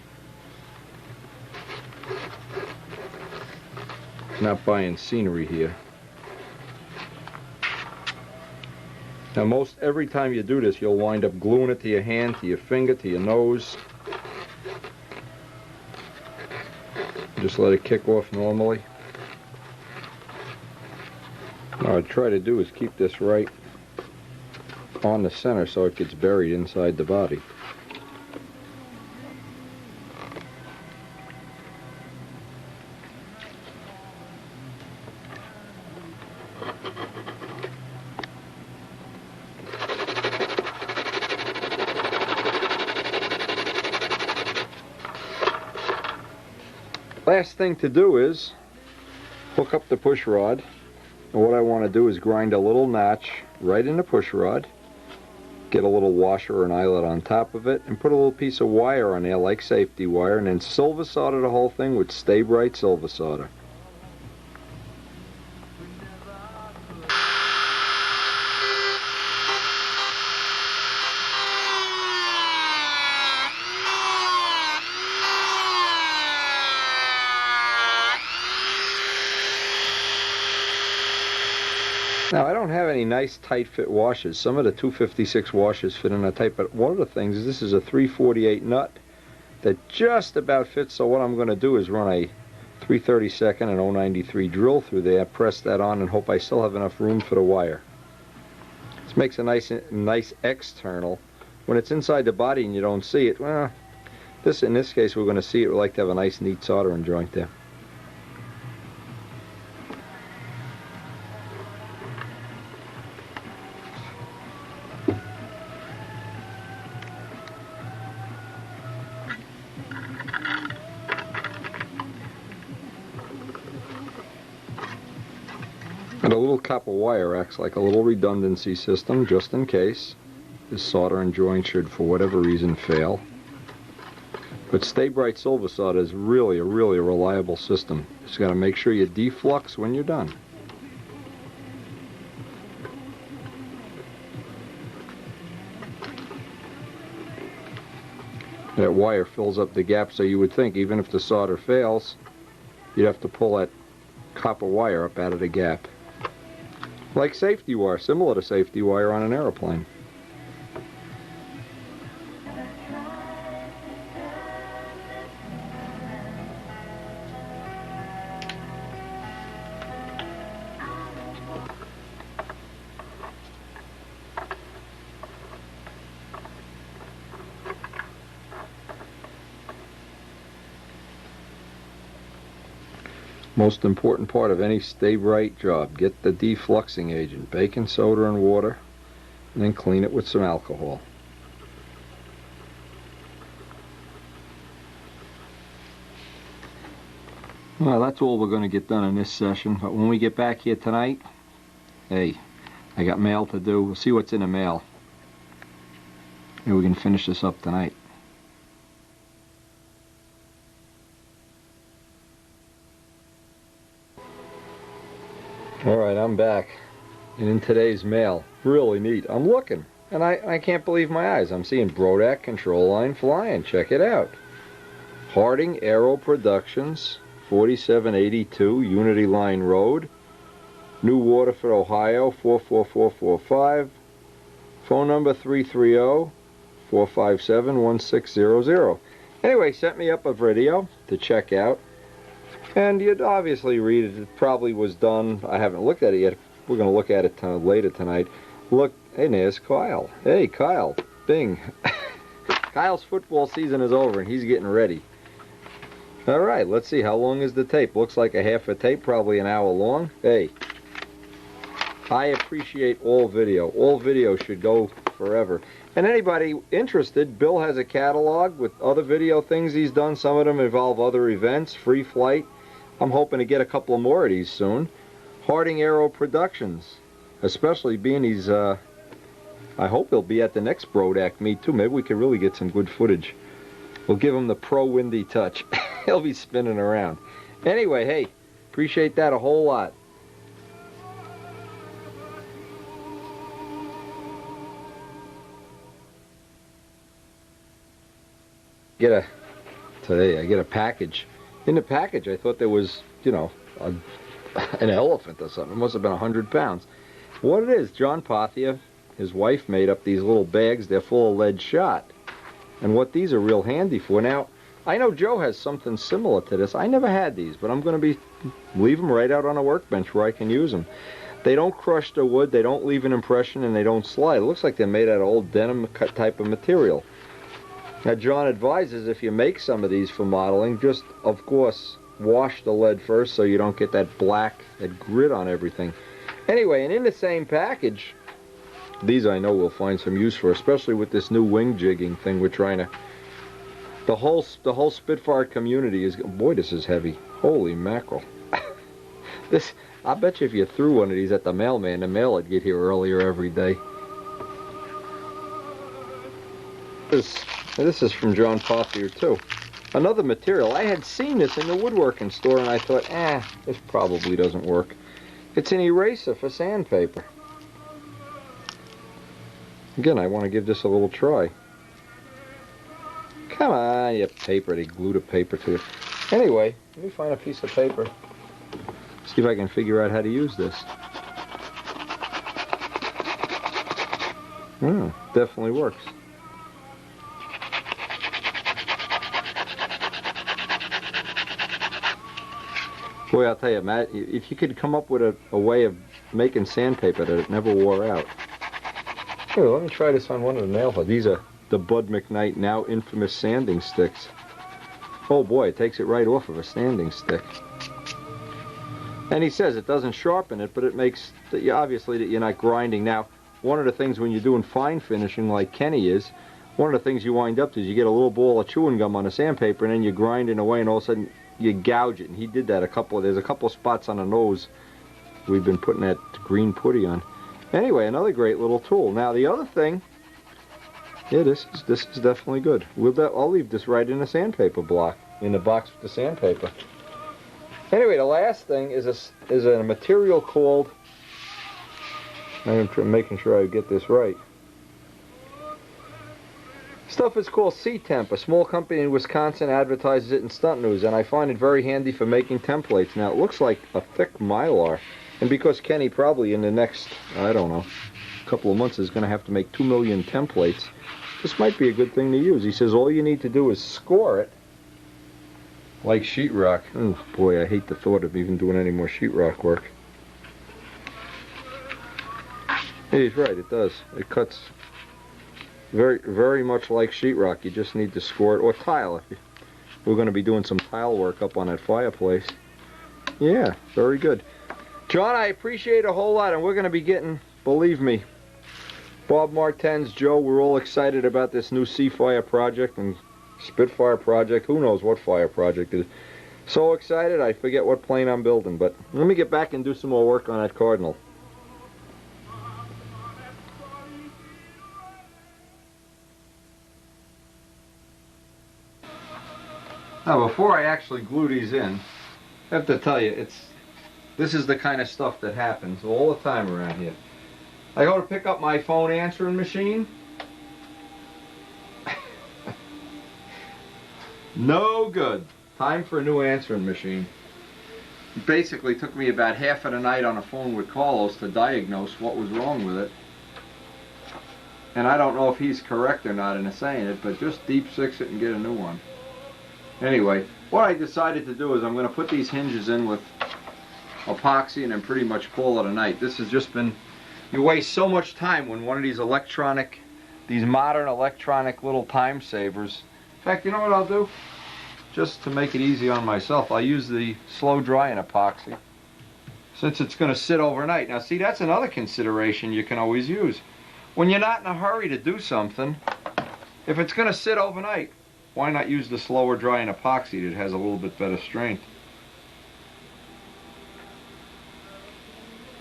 Not buying scenery here. Now every time you do this, you'll wind up gluing it to your hand, to your finger, to your nose. Just let it kick off normally. What I try to do is keep this right on the center so it gets buried inside the body. Last thing to do is hook up the push rod. And what I want to do is grind a little notch right in the push rod, get a little washer or an eyelet on top of it, and put a little piece of wire on there like safety wire, and then silver solder the whole thing with Stay Bright silver solder. Now I don't have any nice tight fit washers. Some of the 256 washers fit in that tight, but one of the things is this is a 348 nut that just about fits, so what I'm going to do is run a 332nd and 093 drill through there, press that on, and hope I still have enough room for the wire. This makes a nice external. When it's inside the body and you don't see it, well, in this case we're going to see it. We like to have a nice neat soldering joint there. And a little copper wire acts like a little redundancy system just in case this soldering joint should for whatever reason fail. But Stay Bright silver solder is really a reliable system. Just got to make sure you deflux when you're done. That wire fills up the gap, so you would think even if the solder fails, you'd have to pull that copper wire up out of the gap. Like safety wire, similar to safety wire on an airplane. Most important part of any Stay Bright job, get the defluxing agent, baking soda and water, and then clean it with some alcohol. Well, that's all we're going to get done in this session, but when we get back here tonight, hey, I got mail to do. We'll see what's in the mail. Maybe we can finish this up tonight. I'm back. And in today's mail, really neat. I'm looking, and I can't believe my eyes. I'm seeing Brodak control line flying. Check it out. Harding Aero Productions, 4782 Unity Line Road, New Waterford, Ohio, 44445. Phone number 330-457-1600. Anyway, sent me up a video to check out. And you'd obviously read it. It probably was done. I haven't looked at it yet. We're going to look at it later tonight. Look, hey, there's Kyle. Hey, Kyle. Bing. Kyle's football season is over, and he's getting ready. All right, let's see. How long is the tape? Looks like a half a tape, probably an hour long. Hey, I appreciate all video. All video should go forever. And anybody interested, Bill has a catalog with other video things he's done. Some of them involve other events, free flight. I'm hoping to get a couple more of these soon. Harding Aero Productions, especially being he's, I hope he'll be at the next Brodak meet too. Maybe we can really get some good footage. We'll give him the pro windy touch. He'll be spinning around. Anyway, hey, appreciate that a whole lot. Today I get a package. In the package I thought there was, you know, an elephant or something. It must have been 100 pounds. What it is, John Pothia, his wife made up these little bags. They're full of lead shot. And what these are real handy for. Now, I know Joe has something similar to this. I never had these, but I'm going to leave them right out on a workbench where I can use them. They don't crush the wood, they don't leave an impression, and they don't slide. It looks like they're made out of old denim type of material. Now, John advises if you make some of these for modeling, just, of course, wash the lead first so you don't get that that grit on everything. Anyway, and in the same package, these I know we'll find some use for, especially with this new wing jigging thing we're trying to... The whole Spitfire community is... Boy, this is heavy. Holy mackerel. This, I bet you if you threw one of these at the mailman, the mail would get here earlier every day. This is from John Pothier too. Another material. I had seen this in the woodworking store and I thought, this probably doesn't work. It's an eraser for sandpaper. Again, I want to give this a little try. Come on, you paper. They glued a paper to it. Anyway, let me find a piece of paper. See if I can figure out how to use this. Definitely works. Boy, I'll tell you, Matt, if you could come up with a way of making sandpaper that it never wore out. Here, let me try this on one of the nail heads. These are the Bud McKnight now infamous sanding sticks. Oh boy, it takes it right off of a sanding stick. And he says it doesn't sharpen it, but it makes, obviously, that you're not grinding. Now, one of the things when you're doing fine finishing like Kenny is, one of the things you wind up to is you get a little ball of chewing gum on the sandpaper and then you're grinding away and all of a sudden you gouge it. And he did that there's a couple of spots on the nose we've been putting that green putty on. Anyway, another great little tool. Now the other thing, yeah, this is definitely good. I'll leave this right in the sandpaper block, in the box with the sandpaper. Anyway, the last thing is a material called, I'm making sure I get this right. Stuff is called C-Temp. A small company in Wisconsin advertises it in Stunt News, and I find it very handy for making templates. Now, it looks like a thick mylar, and because Kenny probably in the next, I don't know, couple of months is going to have to make 2 million templates, this might be a good thing to use. He says all you need to do is score it like sheetrock. Oh boy, I hate the thought of even doing any more sheetrock work. Yeah, he's right, it does. It cuts very, very much like sheetrock. You just need to score it, or tile. We're going to be doing some tile work up on that fireplace. Yeah, very good. John, I appreciate a whole lot, and we're going to be getting, believe me, Bob Martens, Joe, we're all excited about this new Seafire project and Spitfire project. Who knows what fire project it is. So excited, I forget what plane I'm building, but let me get back and do some more work on that Cardinal. Now, before I actually glue these in, I have to tell you, This is the kind of stuff that happens all the time around here. I go to pick up my phone answering machine. No good. Time for a new answering machine. It basically took me about half of the night on the phone with Carlos to diagnose what was wrong with it. And I don't know if he's correct or not in saying it, but just deep six it and get a new one. Anyway, what I decided to do is I'm going to put these hinges in with epoxy and then pretty much call it a night. This has just been, you waste so much time when one of these electronic, these modern electronic little time savers. In fact, you know what I'll do? Just to make it easy on myself, I'll use the slow drying epoxy since it's going to sit overnight. Now see, that's another consideration you can always use. When you're not in a hurry to do something, if it's going to sit overnight, why not use the slower drying epoxy that has a little bit better strength?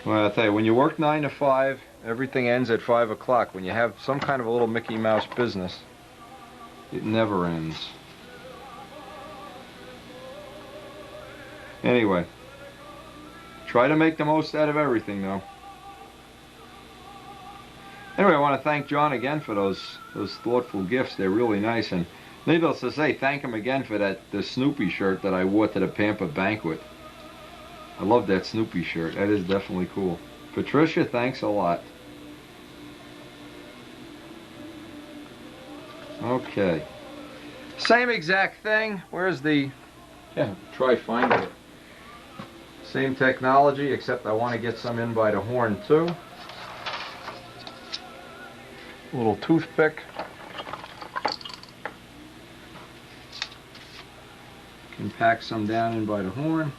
Well, I'll tell you, when you work 9 to 5, everything ends at 5 o'clock. When you have some kind of a little Mickey Mouse business, it never ends. Anyway, try to make the most out of everything, though. Anyway, I want to thank John again for those thoughtful gifts. They're really nice, and needless to say, thank him again for the Snoopy shirt that I wore to the Pampa banquet. I love that Snoopy shirt. That is definitely cool. Patricia, thanks a lot. Okay. Same exact thing. Where's the... Yeah, try finding it. Same technology, except I want to get some in by the horn too. A little toothpick. Can pack some down in by the horn.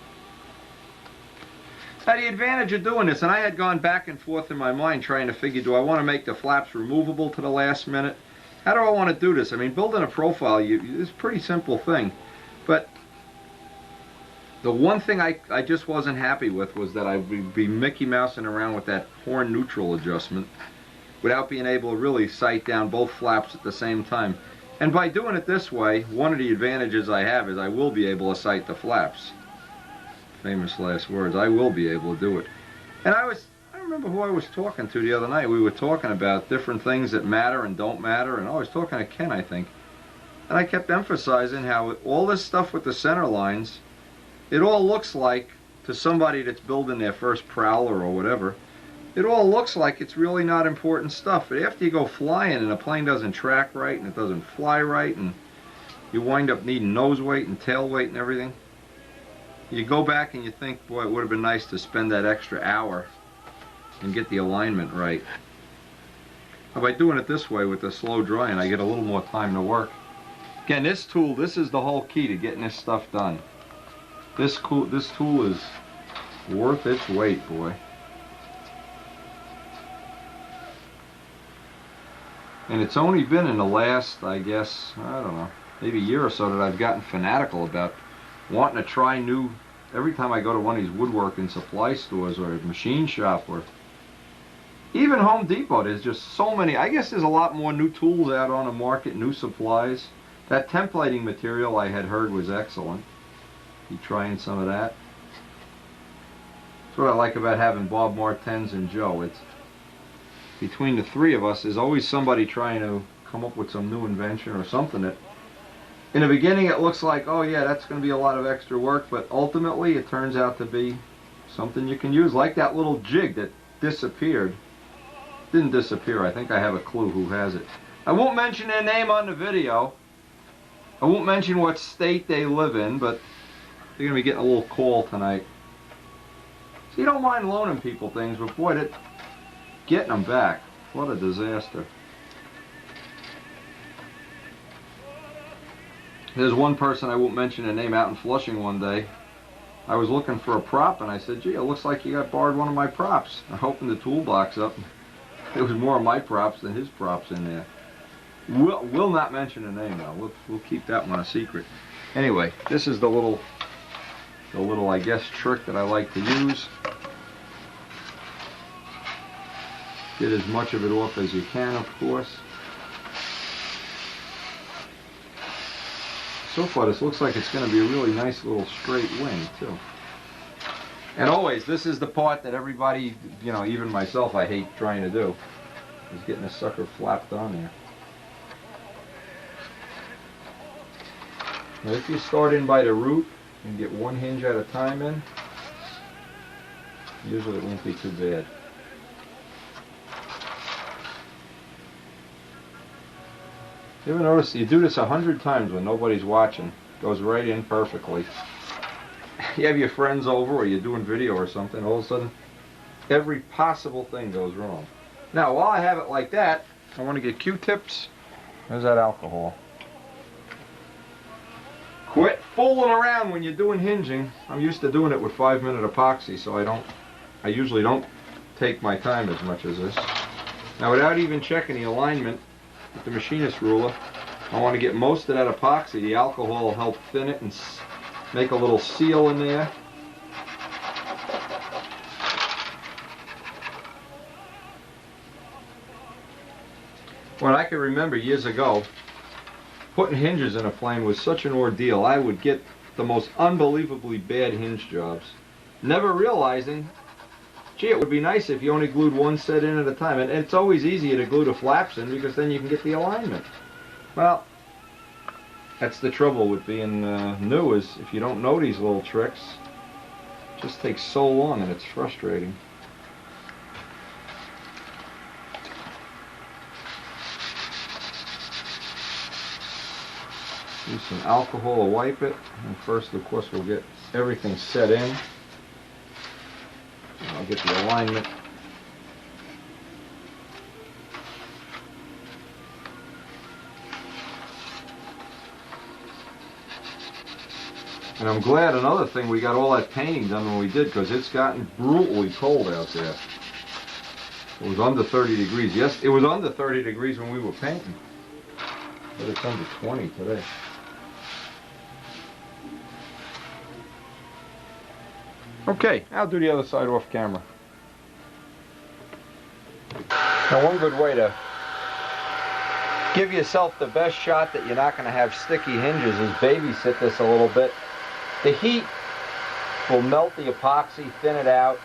Now the advantage of doing this, and I had gone back and forth in my mind trying to figure, do I want to make the flaps removable to the last minute? How do I want to do this? I mean, building a profile is a pretty simple thing. But the one thing I just wasn't happy with was that I would be Mickey Mousing around with that horn neutral adjustment without being able to really sight down both flaps at the same time. And by doing it this way, one of the advantages I have is I will be able to sight the flaps. Famous last words. I will be able to do it. And I remember who I was talking to the other night. We were talking about different things that matter and don't matter, and I was talking to Ken, I think. And I kept emphasizing how all this stuff with the center lines, it all looks like, to somebody that's building their first Prowler or whatever, it all looks like it's really not important stuff. But after you go flying and the plane doesn't track right and it doesn't fly right and you wind up needing nose weight and tail weight and everything, you go back and you think, boy, it would have been nice to spend that extra hour and get the alignment right. But by doing it this way with the slow drying, I get a little more time to work. Again, this tool, this is the whole key to getting this stuff done. This tool is worth its weight, boy. And it's only been in the last, I guess, I don't know, maybe a year or so that I've gotten fanatical about wanting to try new. Every time I go to one of these woodworking supply stores or a machine shop or even Home Depot, there's just so many. I guess there's a lot more new tools out on the market, new supplies. That templating material I had heard was excellent. You trying some of that? That's what I like about having Bob Martens and Joe. It's between the three of us, there's always somebody trying to come up with some new invention or something that in the beginning it looks like, oh yeah, that's going to be a lot of extra work, but ultimately it turns out to be something you can use, like that little jig that disappeared. Didn't disappear. I think I have a clue who has it. I won't mention their name on the video. I won't mention what state they live in, but they're going to be getting a little call tonight. So you don't mind loaning people things, but boy, getting them back, what a disaster. There's one person, I won't mention their name, out in Flushing one day. I was looking for a prop and I said, gee, it looks like you got borrowed one of my props. I opened the toolbox up. It was more of my props than his props in there. We'll not mention the name though. We'll keep that one a secret. Anyway, this is the little I guess trick that I like to use. Get as much of it off as you can, of course. So far this looks like it's going to be a really nice little straight wing too. And always, this is the part that everybody, you know, even myself, I hate trying to do, is getting a sucker flapped on there. Now if you start in by the root and get one hinge at a time in, usually it won't be too bad. You ever notice you do this 100 times when nobody's watching? Goes right in perfectly. You have your friends over or you're doing video or something, all of a sudden every possible thing goes wrong. Now while I have it like that, I want to get Q-tips. There's that alcohol. Quit fooling around when you're doing hinging. I'm used to doing it with 5-minute epoxy, so I usually don't take my time as much as this. Now without even checking the alignment with the machinist ruler, I want to get most of that epoxy. The alcohol will help thin it and make a little seal in there. When I can remember years ago, putting hinges in a plane was such an ordeal. I would get the most unbelievably bad hinge jobs, never realizing, gee, it would be nice if you only glued one set in at a time. And it's always easier to glue the flaps in because then you can get the alignment. Well, that's the trouble with being new, is if you don't know these little tricks, it just takes so long and it's frustrating. Use some alcohol to wipe it, and first of course we'll get everything set in. I'll get the alignment. And I'm glad, another thing, we got all that painting done when we did, because it's gotten brutally cold out there. It was under 30 degrees. Yes, it was under 30 degrees when we were painting, but it's under 20 today. Okay, I'll do the other side off camera. Now, one good way to give yourself the best shot that you're not going to have sticky hinges is babysit this a little bit. The heat will melt the epoxy, thin it out,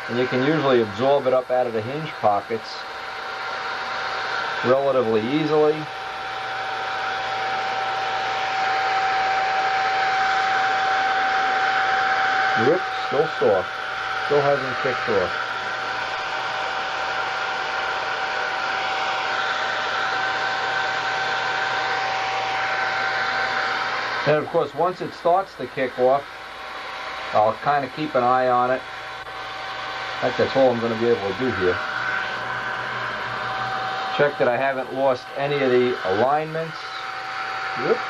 and you can usually absorb it up out of the hinge pockets relatively easily. Whoops, still soft. Still hasn't kicked off. And of course, once it starts to kick off, I'll kind of keep an eye on it. I think that's all I'm going to be able to do here. Check that I haven't lost any of the alignments. Whoops.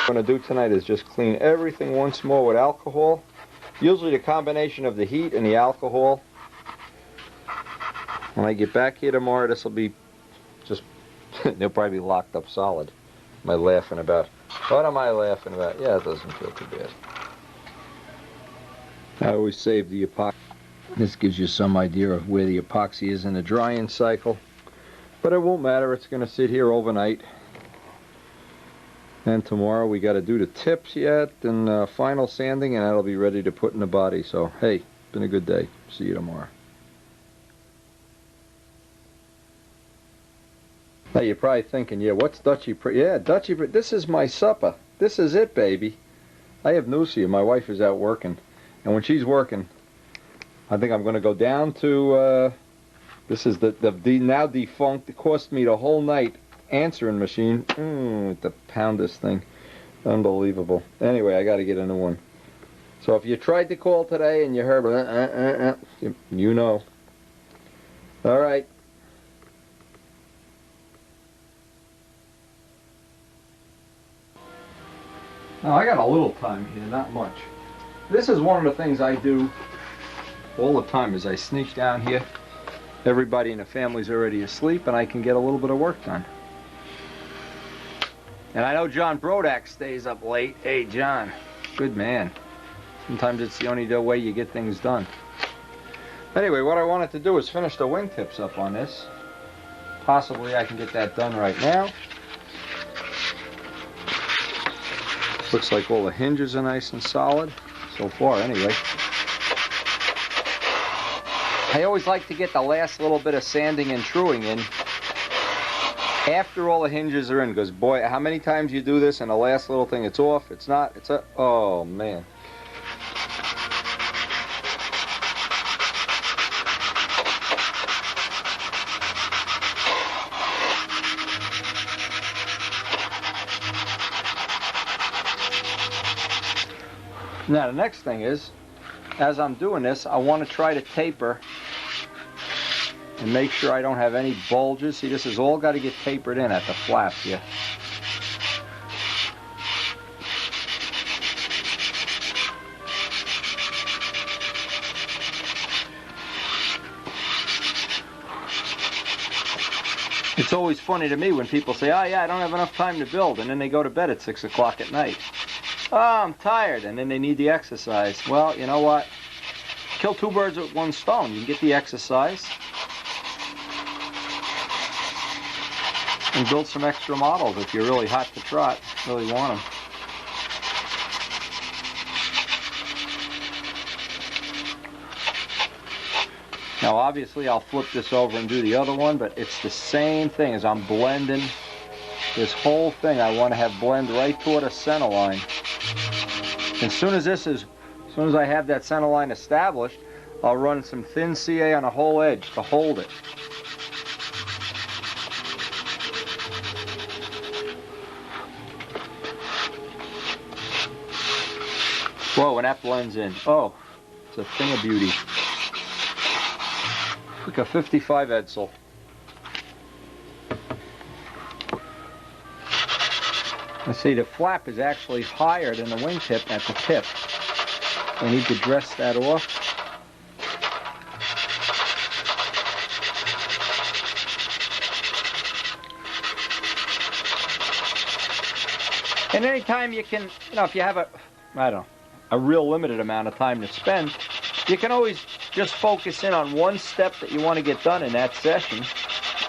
What I'm going to do tonight is just clean everything once more with alcohol. Usually the combination of the heat and the alcohol. When I get back here tomorrow, this will be just, they'll probably be locked up solid. Am I laughing about? What am I laughing about? Yeah, it doesn't feel too bad. I always save the epoxy. This gives you some idea of where the epoxy is in the drying cycle. But it won't matter, it's going to sit here overnight. And tomorrow we got to do the tips yet and final sanding, and that'll be ready to put in the body. So hey, it's been a good day. See you tomorrow. Now you're probably thinking, yeah, what's Dutchie? Yeah, Dutchie. This is my supper. This is it, baby. I have news for you. My wife is out working, and when she's working, I think I'm going to go down to. This is the now defunct. It cost me the whole night. Answering machine, to pound this thing, unbelievable. Anyway, I got to get a new one. So if you tried to call today and you heard, you know. All right, Now I got a little time here, not much. This is one of the things I do all the time is I sneak down here. Everybody in the family's already asleep and I can get a little bit of work done. And I know John Brodak stays up late. Hey John, good man. Sometimes it's the only way you get things done. Anyway, what I wanted to do is finish the wingtips up on this. Possibly I can get that done right now. Looks like all the hinges are nice and solid. So far, anyway. I always like to get the last little bit of sanding and truing in after all the hinges are in, because boy, how many times you do this and the last little thing, it's off, it's not, it's a, oh man. Now the next thing is, as I'm doing this, I want to try to taper and make sure I don't have any bulges. See, this has all got to get tapered in at the flap here. It's always funny to me when people say, oh yeah, I don't have enough time to build, and then they go to bed at 6 o'clock at night. Oh, I'm tired, and then they need the exercise. Well, you know what? Kill two birds with one stone. You can get the exercise and build some extra models if you're really hot to trot, really want them. Now, obviously, I'll flip this over and do the other one, but it's the same thing as I'm blending this whole thing. I want to have blend right toward a center line. As soon as I have that center line established, I'll run some thin CA on the whole edge to hold it. Whoa, and that blends in. Oh, it's a thing of beauty. Like a 55 Edsel. Let's see, the flap is actually higher than the wingtip at the tip. I need to dress that off. And anytime you can, you know, if you have a real limited amount of time to spend, you can always just focus in on one step that you want to get done in that session.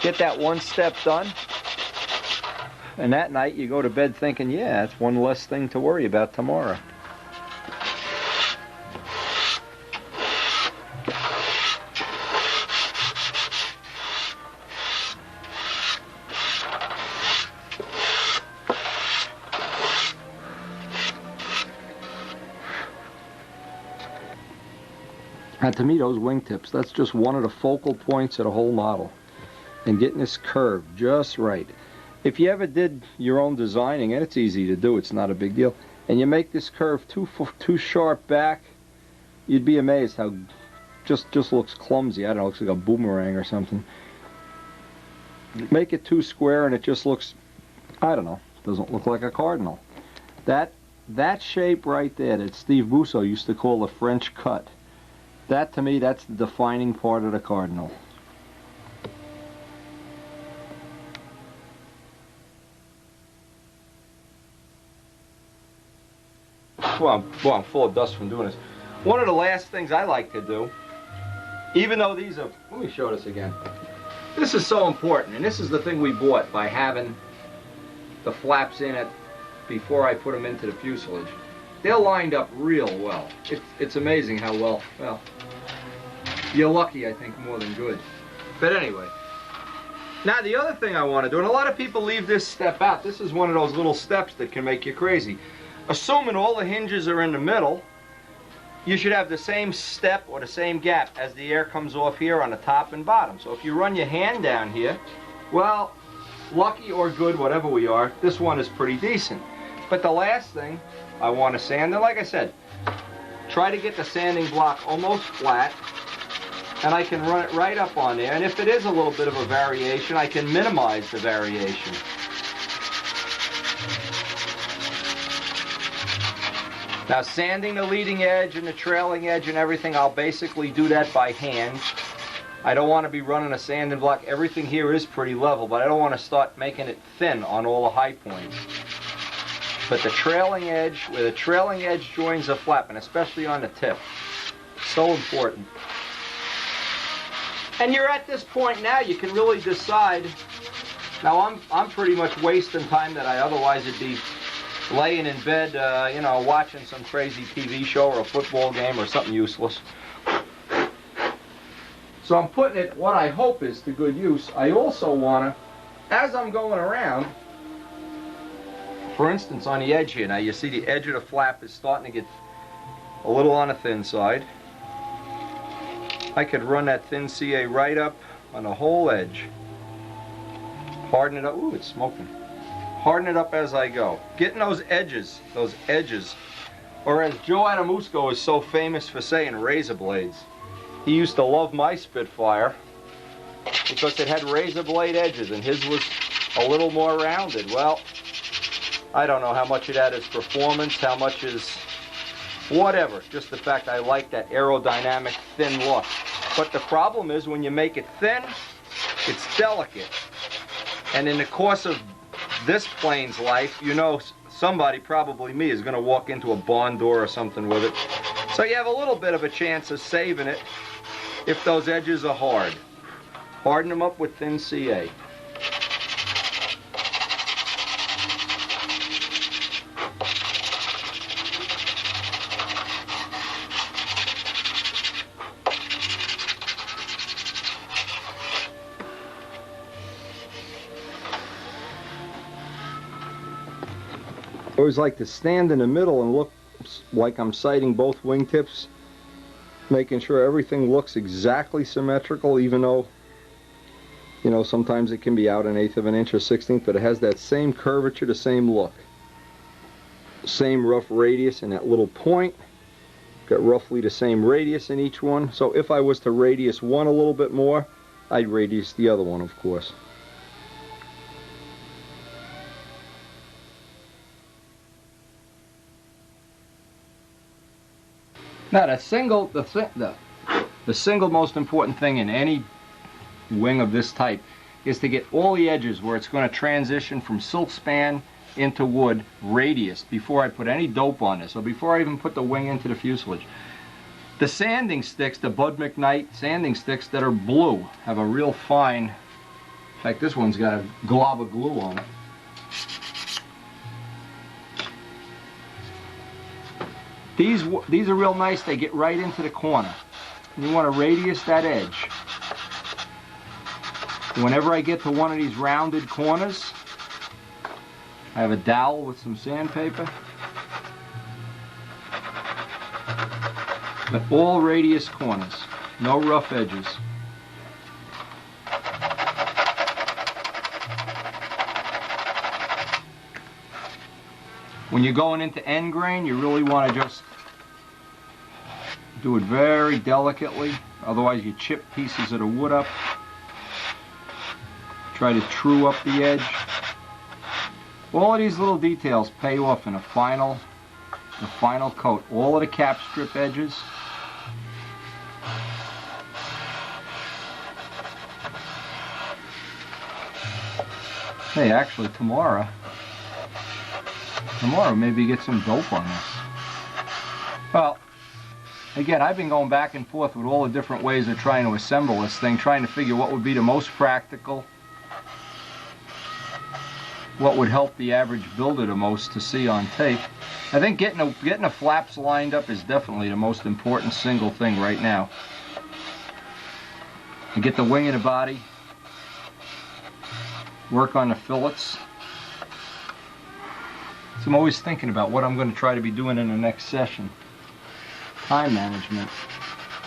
Get that one step done. And that night you go to bed thinking, yeah, that's one less thing to worry about tomorrow. And to me, those wingtips, that's just one of the focal points of the whole model. And getting this curve just right. If you ever did your own designing, and it's easy to do, it's not a big deal, and you make this curve too sharp back, you'd be amazed how just looks clumsy. I don't know, it looks like a boomerang or something. Make it too square and it just looks, I don't know, doesn't look like a cardinal. That shape right there that Steve Busso used to call the French cut, that to me, that's the defining part of the cardinal. Well, I'm full of dust from doing this. One of the last things I like to do, even though these are, let me show this again. This is so important, and this is the thing we bought by having the flaps in it before I put them into the fuselage. They're lined up real well. It's amazing how well, you're lucky, I think, more than good. But anyway, now the other thing I want to do, and a lot of people leave this step out. This is one of those little steps that can make you crazy. Assuming all the hinges are in the middle, you should have the same step or the same gap as the air comes off here on the top and bottom. So if you run your hand down here, well, lucky or good, whatever we are, this one is pretty decent. But the last thing I want to sand, and like I said, try to get the sanding block almost flat, and I can run it right up on there. And if it is a little bit of a variation, I can minimize the variation. Now sanding the leading edge and the trailing edge and everything, I'll basically do that by hand. I don't want to be running a sanding block. Everything here is pretty level, but I don't want to start making it thin on all the high points. But the trailing edge, where the trailing edge joins the flap, and especially on the tip, so important. And you're at this point now, you can really decide. Now I'm pretty much wasting time that I otherwise would be laying in bed, you know, watching some crazy TV show or a football game or something useless. So I'm putting it, what I hope is to good use. I also want to, as I'm going around, for instance on the edge here, now you see the edge of the flap is starting to get a little on the thin side. I could run that thin CA right up on the whole edge. Harden it up, ooh, it's smoking. Harden it up as I go. Getting those edges, or as Joe Adamusco is so famous for saying, razor blades. He used to love my Spitfire because it had razor blade edges and his was a little more rounded. Well, I don't know how much of that is performance, how much is whatever. Just the fact I like that aerodynamic thin look. But the problem is when you make it thin, it's delicate. And in the course of this plane's life, you know somebody, probably me, is going to walk into a barn door or something with it. So you have a little bit of a chance of saving it if those edges are hard. Harden them up with thin CA. I always like to stand in the middle and look like I'm sighting both wingtips, making sure everything looks exactly symmetrical, even though, you know, sometimes it can be out 1/8 of an inch or 1/16, but it has that same curvature, the same look. Same rough radius in that little point. Got roughly the same radius in each one. So if I was to radius one a little bit more, I'd radius the other one, of course. Now the single most important thing in any wing of this type is to get all the edges where it's going to transition from silk span into wood radius before I put any dope on this, or before I even put the wing into the fuselage. The sanding sticks, the Bud McKnight sanding sticks that are blue, have a real fine, in fact this one's got a glob of glue on it. These are real nice, they get right into the corner. And you want to radius that edge. Whenever I get to one of these rounded corners, I have a dowel with some sandpaper. But all radius corners, no rough edges. When you're going into end grain, you really want to just do it very delicately, otherwise you chip pieces of the wood up. Try to true up the edge. All of these little details pay off in the final coat. All of the cap strip edges. Hey, actually tomorrow maybe get some dope on this. Well, again, I've been going back and forth with all the different ways of trying to assemble this thing, trying to figure what would be the most practical, what would help the average builder the most to see on tape. I think getting the flaps lined up is definitely the most important single thing right now. You get the wing and the body, work on the fillets. So I'm always thinking about what I'm going to try to be doing in the next session. Time management.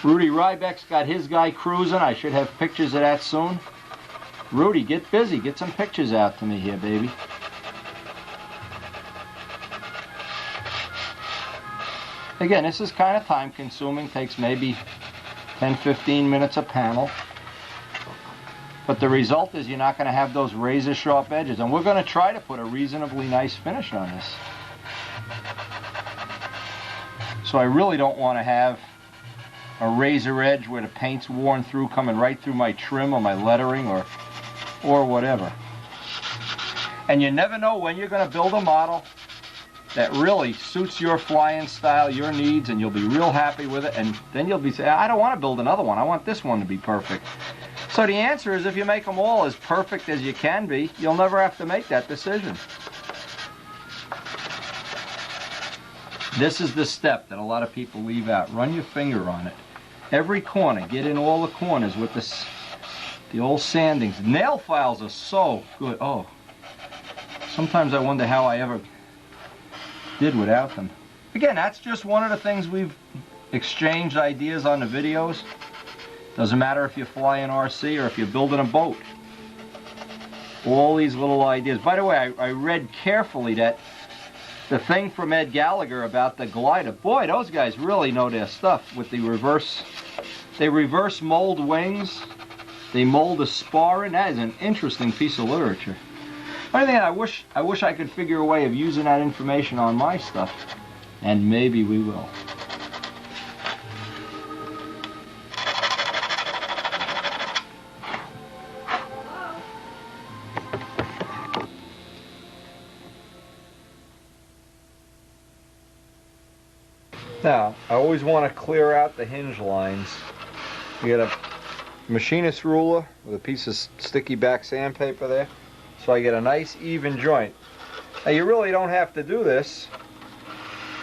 Rudy Rybeck's got his guy cruising. I should have pictures of that soon. Rudy, get busy. Get some pictures out to me here, baby. Again, this is kind of time consuming. Takes maybe 10-15 minutes a panel. But the result is you're not going to have those razor sharp edges. And we're going to try to put a reasonably nice finish on this. So I really don't want to have a razor edge where the paint's worn through, coming right through my trim or my lettering or whatever. And you never know when you're going to build a model that really suits your flying style, your needs, and you'll be real happy with it, and then you'll be saying, I don't want to build another one, I want this one to be perfect. So the answer is, if you make them all as perfect as you can be, you'll never have to make that decision. This is the step that a lot of people leave out. Run your finger on it. Every corner, get in all the corners with the old sandings. Nail files are so good. Oh, sometimes I wonder how I ever did without them. Again, that's just one of the things we've exchanged ideas on the videos. Doesn't matter if you fly an RC or if you're building a boat. All these little ideas. By the way, I read carefully that the thing from Ed Gallagher about the glider. Boy, those guys really know their stuff with the reverse. They reverse mold wings. They mold a spar in. That is an interesting piece of literature. Only thing I wish I could figure a way of using that information on my stuff, and maybe we will. Now, I always want to clear out the hinge lines. You get a machinist ruler with a piece of sticky back sandpaper there, so I get a nice even joint. Now, you really don't have to do this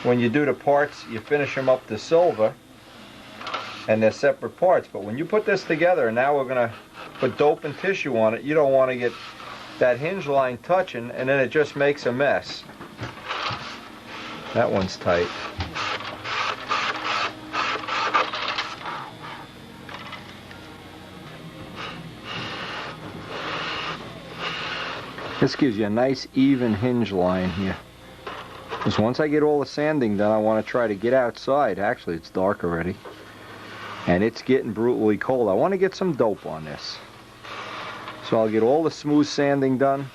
when you do the parts. You finish them up to silver, and they're separate parts. But when you put this together, and now we're going to put dope and tissue on it, you don't want to get that hinge line touching, and then it just makes a mess. That one's tight. This gives you a nice even hinge line here. Because once I get all the sanding done, I want to try to get outside. Actually, it's dark already. And it's getting brutally cold. I want to get some dope on this. So I'll get all the smooth sanding done.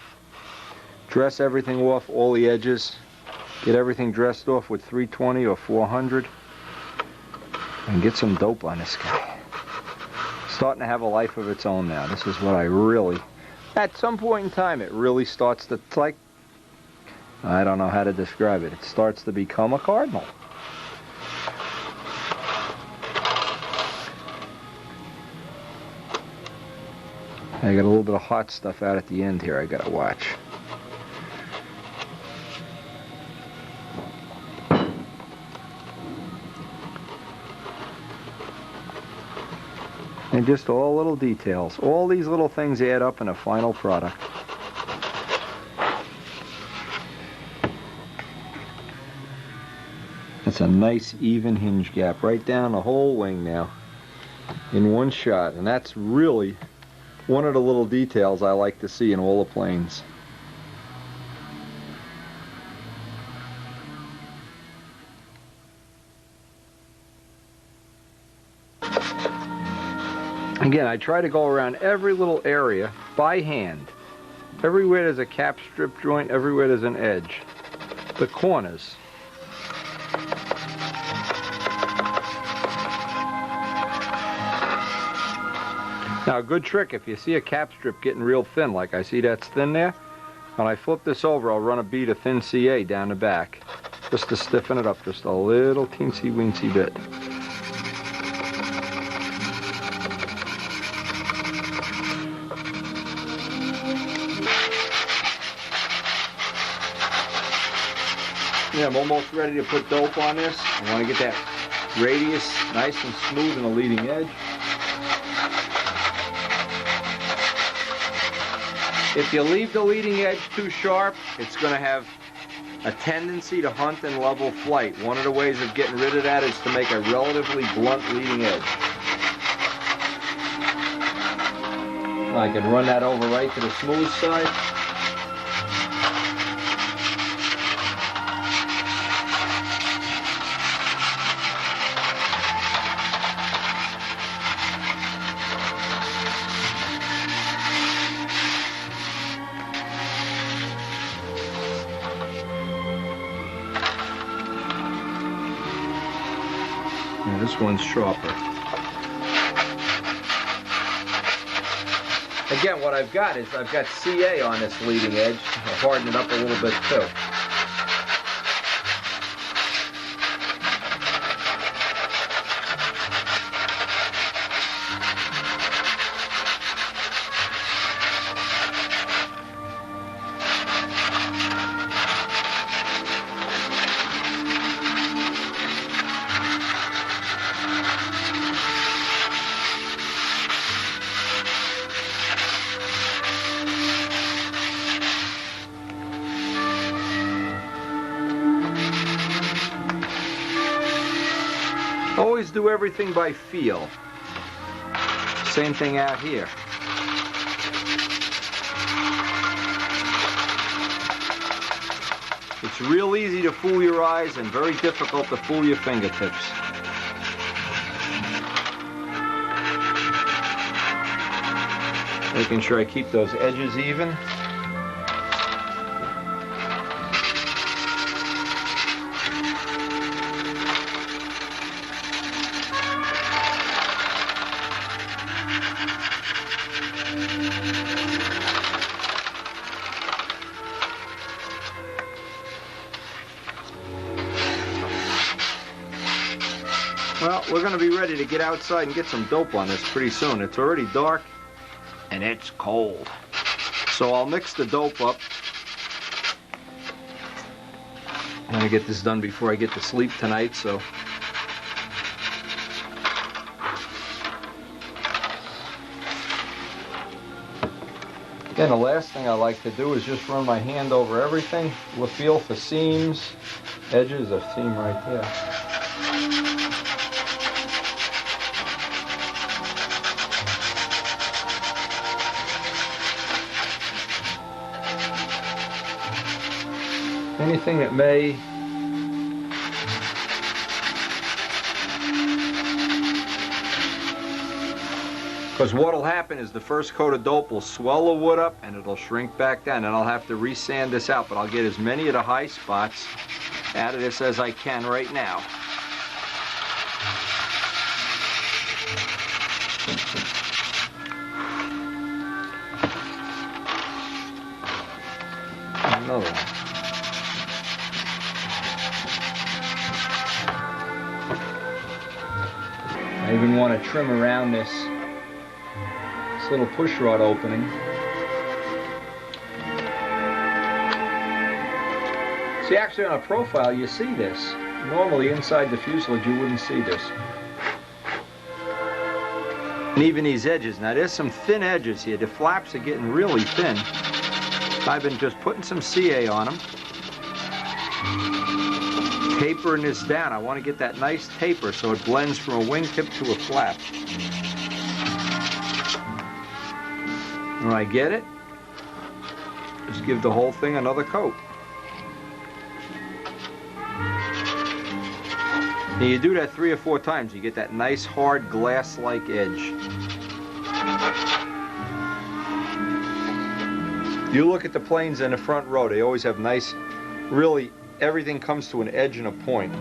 Dress everything off, all the edges. Get everything dressed off with 320 or 400. And get some dope on this guy. It's starting to have a life of its own now. This is what I really... At some point in time, it really starts to, it's like, I don't know how to describe it. It starts to become a Cardinal. I got a little bit of hot stuff out at the end here I gotta watch. And just all little details. All these little things add up in a final product. That's a nice even hinge gap right down the whole wing now in one shot. And that's really one of the little details I like to see in all the planes. Again, I try to go around every little area by hand. Everywhere there's a cap strip joint, everywhere there's an edge. The corners. Now, a good trick, if you see a cap strip getting real thin, like I see that's thin there, when I flip this over, I'll run a bead of thin CA down the back, just to stiffen it up just a little teensy-weensy bit. Yeah, I'm almost ready to put dope on this. I want to get that radius nice and smooth in the leading edge. If you leave the leading edge too sharp, it's going to have a tendency to hunt in level flight. One of the ways of getting rid of that is to make a relatively blunt leading edge. I can run that over right to the smooth side. Yeah, this one's sharper. Again, what I've got is I've got CA on this leading edge. I'll harden it up a little bit too. Always do everything by feel. Same thing out here. It's real easy to fool your eyes and very difficult to fool your fingertips. Making sure I keep those edges even. Well, we're going to be ready to get outside and get some dope on this pretty soon. It's already dark and it's cold. So I'll mix the dope up. I'm going to get this done before I get to sleep tonight, so. Again, the last thing I like to do is just run my hand over everything. We'll feel for seams, edges, a seam right there. Anything that may because what'll happen is the first coat of dope will swell the wood up and it'll shrink back down, and I'll have to re-sand this out, but I'll get as many of the high spots out of this as I can right now. Another one. I even want to trim around this little push rod opening. See, actually on a profile you see this. Normally inside the fuselage you wouldn't see this. And even these edges. Now there's some thin edges here. The flaps are getting really thin. I've been just putting some CA on them. Tapering this down. I want to get that nice taper so it blends from a wingtip to a flap. When I get it, just give the whole thing another coat. And you do that 3 or 4 times, you get that nice hard glass-like edge. You look at the planes in the front row, they always have nice, really, everything comes to an edge and a point.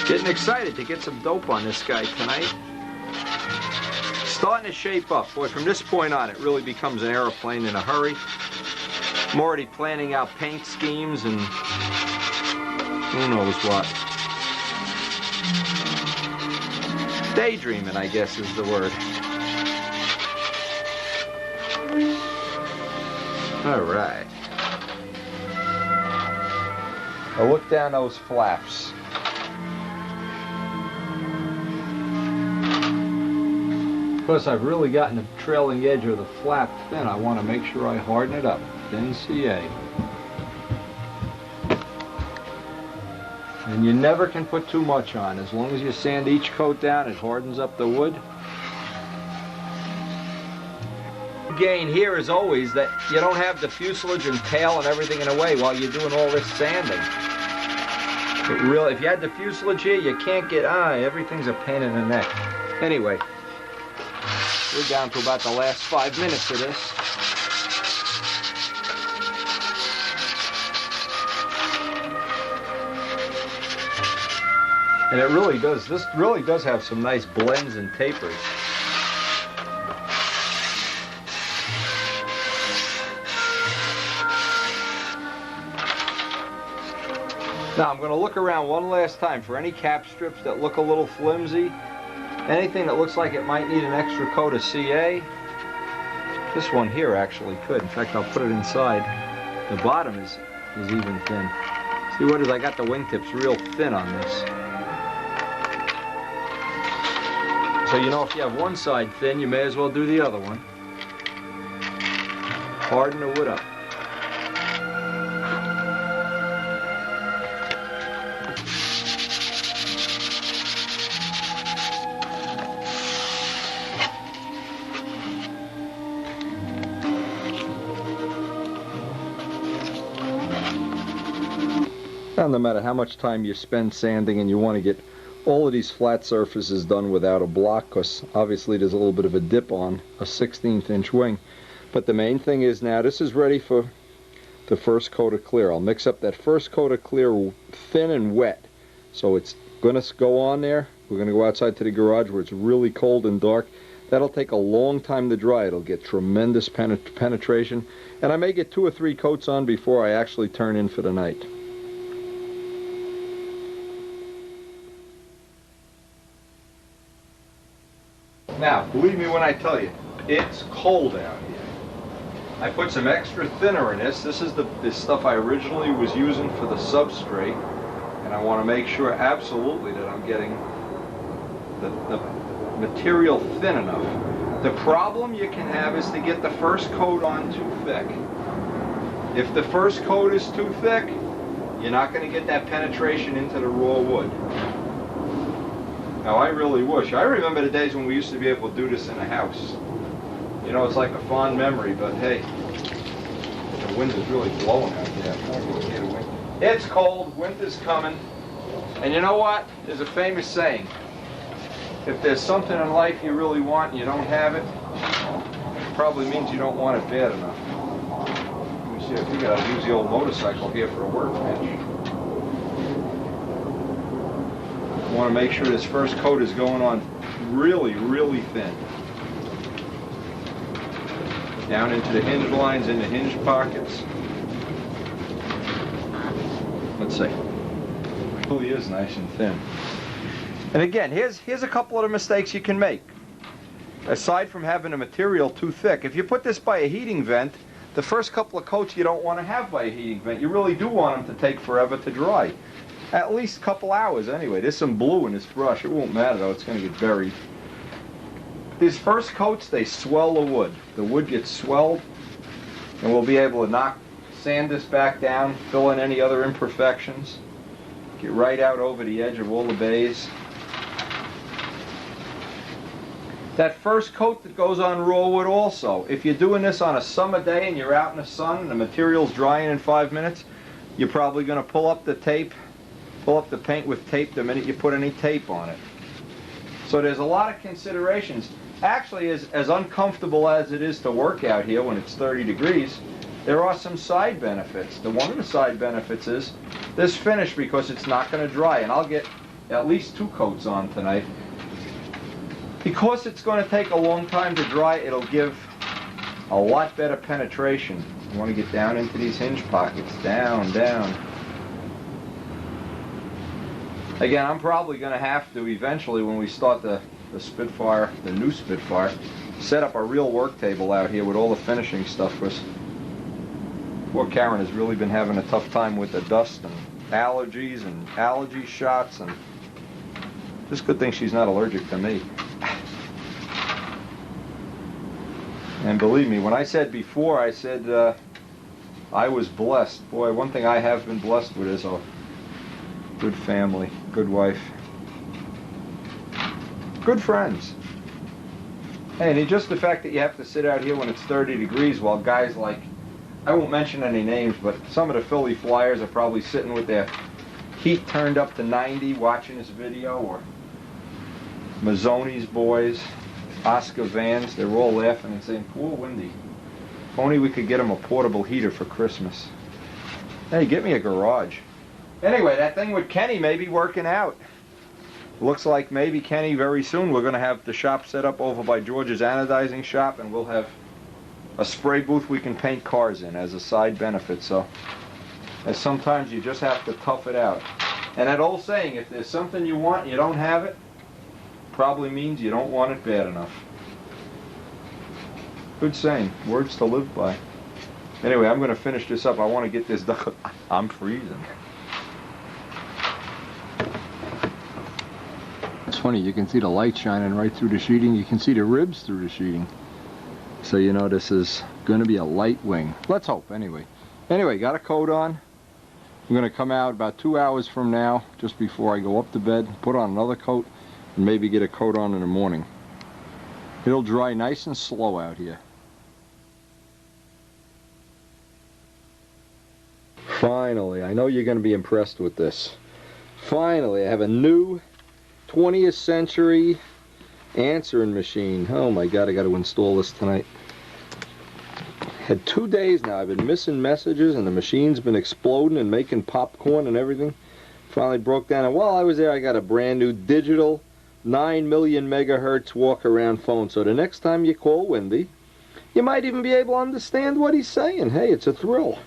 Getting excited to get some dope on this guy tonight. Starting to shape up. Boy, from this point on, it really becomes an airplane in a hurry. I'm already planning out paint schemes and who knows what. Daydreaming, I guess, is the word. All right. Now look down those flaps. Because I've really gotten the trailing edge of the flap thin, I want to make sure I harden it up. Thin CA. And you never can put too much on. As long as you sand each coat down, it hardens up the wood. The gain here is always that you don't have the fuselage and tail and everything in the way while you're doing all this sanding. But really, if you had the fuselage here, you can't get, everything's a pain in the neck. Anyway, we're down to about the last 5 minutes of this. And it really does, this really does have some nice blends and tapers. Now I'm going to look around one last time for any cap strips that look a little flimsy. Anything that looks like it might need an extra coat of CA. This one here actually could. In fact, I'll put it inside. The bottom is even thin. See what is, I got the wingtips real thin on this. So you know, if you have one side thin, you may as well do the other one. Harden the wood up. Now, no matter how much time you spend sanding and you want to get all of these flat surfaces done without a block, because obviously there's a little bit of a dip on a 16th inch wing. But the main thing is now this is ready for the first coat of clear. I'll mix up that first coat of clear thin and wet. So it's going to go on there. We're going to go outside to the garage where it's really cold and dark. That'll take a long time to dry. It'll get tremendous penetration. And I may get 2 or 3 coats on before I actually turn in for the night. Now, believe me when I tell you, it's cold out here. I put some extra thinner in this. This is this stuff I originally was using for the substrate, and I want to make sure absolutely that I'm getting the material thin enough. The problem you can have is to get the first coat on too thick. If the first coat is too thick, you're not going to get that penetration into the raw wood. Now, I really wish. I remember the days when we used to be able to do this in a house. You know, it's like a fond memory, but hey, the wind is really blowing out there. It's cold, winter's coming, and you know what? There's a famous saying. If there's something in life you really want and you don't have it, it probably means you don't want it bad enough. Let me see if we gotta use the old motorcycle here for a workbench. I want to make sure this first coat is going on really, really thin. Down into the hinge lines, in the hinge pockets. Let's see. It really is nice and thin. And again, here's a couple of the mistakes you can make. Aside from having the material too thick, if you put this by a heating vent, the first couple of coats you don't want to have by a heating vent. You really do want them to take forever to dry. At least a couple hours anyway. There's some blue in this brush. It won't matter though, it's going to get buried. These first coats, they swell the wood. The wood gets swelled, and we'll be able to sand this back down, fill in any other imperfections, get right out over the edge of all the bays. That first coat that goes on raw wood also, if you're doing this on a summer day and you're out in the sun and the material's drying in 5 minutes, you're probably going to pull up the tape, pull up the paint with tape the minute you put any tape on it. So there's a lot of considerations. Actually, as uncomfortable as it is to work out here when it's 30 degrees, there are some side benefits. One of the side benefits is this finish, because it's not going to dry, and I'll get at least 2 coats on tonight. Because it's going to take a long time to dry, it'll give a lot better penetration. You want to get down into these hinge pockets, down, down. Again, I'm probably going to have to eventually, when we start the Spitfire, the new Spitfire, set up a real work table out here with all the finishing stuff, because poor Karen has really been having a tough time with the dust and allergies and allergy shots, and just good thing she's not allergic to me. And believe me, when I said before, I said I was blessed. Boy, one thing I have been blessed with is a good family, good wife, good friends. And just the fact that you have to sit out here when it's 30 degrees while guys like, I won't mention any names, but some of the Philly Flyers are probably sitting with their heat turned up to 90 watching this video, or Mazzoni's boys, Oscar Vans, they were all laughing and saying, poor Wendy. If only we could get him a portable heater for Christmas. Hey, get me a garage. Anyway, that thing with Kenny may be working out. Looks like maybe Kenny very soon we're going to have the shop set up over by George's anodizing shop, and we'll have a spray booth we can paint cars in as a side benefit. So as sometimes you just have to tough it out. And that old saying, if there's something you want and you don't have it, probably means you don't want it bad enough. Good saying, words to live by. Anyway, I'm going to finish this up. I want to get this done. I'm freezing. It's funny, you can see the light shining right through the sheeting. You can see the ribs through the sheeting. So you know this is going to be a light wing. Let's hope, anyway. Anyway, got a coat on. I'm going to come out about 2 hours from now, just before I go up to bed, put on another coat, and maybe get a coat on in the morning. It'll dry nice and slow out here. Finally, I know you're going to be impressed with this. Finally, I have a new 20th century answering machine. Oh my God, I got to install this tonight. Had 2 days now. I've been missing messages and the machine's been exploding and making popcorn and everything. Finally broke down, and while I was there I got a brand new digital 9 million megahertz walk around phone. So the next time you call Wendy, you might even be able to understand what he's saying. Hey, it's a thrill.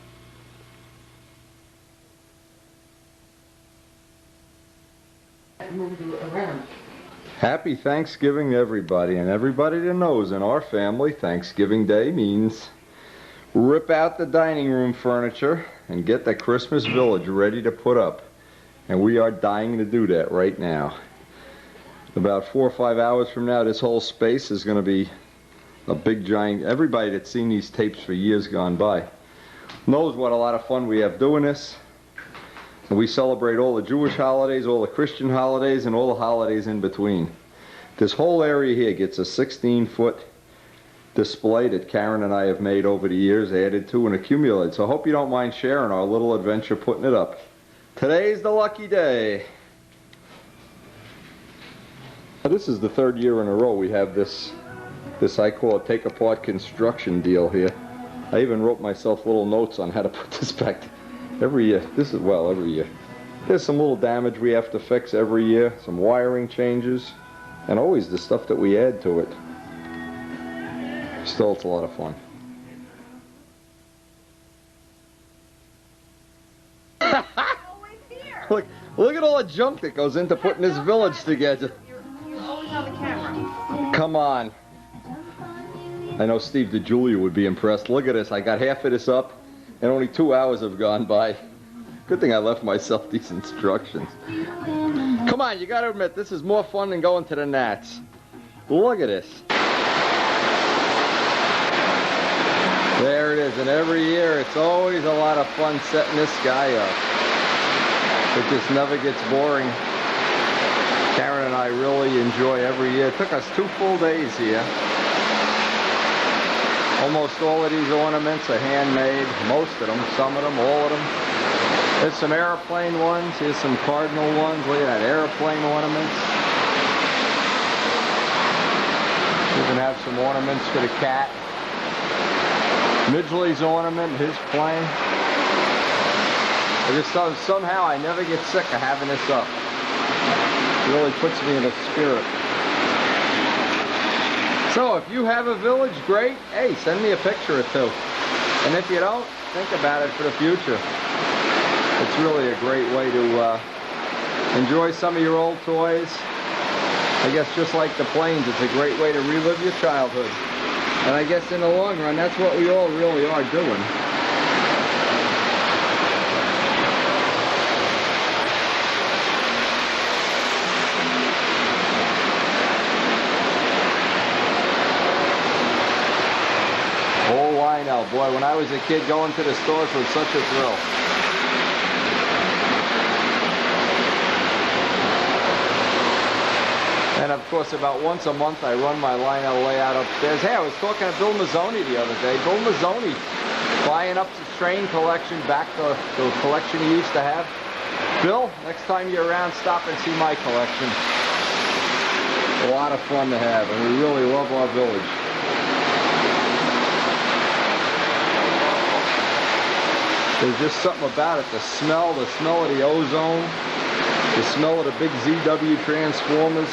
Happy Thanksgiving everybody, and everybody that knows in our family Thanksgiving Day means rip out the dining room furniture and get the Christmas village ready to put up, and we are dying to do that right now. About 4 or 5 hours from now this whole space is going to be a big giant. Everybody that's seen these tapes for years gone by knows what a lot of fun we have doing this. And we celebrate all the Jewish holidays, all the Christian holidays, and all the holidays in between. This whole area here gets a 16-foot display that Karen and I have made over the years, added to and accumulated. So I hope you don't mind sharing our little adventure putting it up. Today's the lucky day. This is the 3rd year in a row we have this I call it take-apart construction deal here. I even wrote myself little notes on how to put this back together. Every year, every year. There's some little damage we have to fix every year, some wiring changes, and always the stuff that we add to it. Still, it's a lot of fun. Look at all the junk that goes into putting this village together. You're always on the camera. Come on. I know Steve DeJulia would be impressed. Look at this, I got half of this up. And only 2 hours have gone by. Good thing I left myself these instructions. Come on, you got to admit, this is more fun than going to the Nats. Look at this. There it is, and every year it's always a lot of fun setting this guy up. It just never gets boring. Karen and I really enjoy every year. It took us 2 full days here. Almost all of these ornaments are handmade, most of them, some of them, all of them. There's some airplane ones, here's some cardinal ones, look at that, airplane ornaments. We can have some ornaments for the cat. Midgley's ornament, his plane. I just thought somehow I never get sick of having this up. It really puts me in a spirit. So if you have a village, great. Hey, send me a picture or 2. And if you don't, think about it for the future. It's really a great way to enjoy some of your old toys. I guess just like the planes, it's a great way to relive your childhood. And I guess in the long run, that's what we all really are doing. Boy, when I was a kid, going to the stores was such a thrill. And of course, about once a month, I run my Lionel layout upstairs. Hey, I was talking to Bill Mazzoni the other day. Bill Mazzoni buying up the train collection back to the collection he used to have. Bill, next time you're around, stop and see my collection. A lot of fun to have, and we really love our village. There's just something about it. The smell of the ozone, the smell of the big ZW transformers.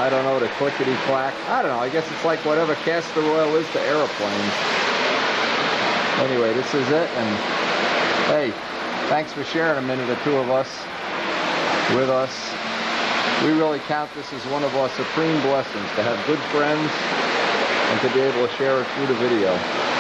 I don't know, the clickety-clack. I don't know, I guess it's like whatever castor oil is to aeroplanes. Anyway, this is it, and hey, thanks for sharing a minute or two of us with us. We really count this as one of our supreme blessings, to have good friends and to be able to share it through the video.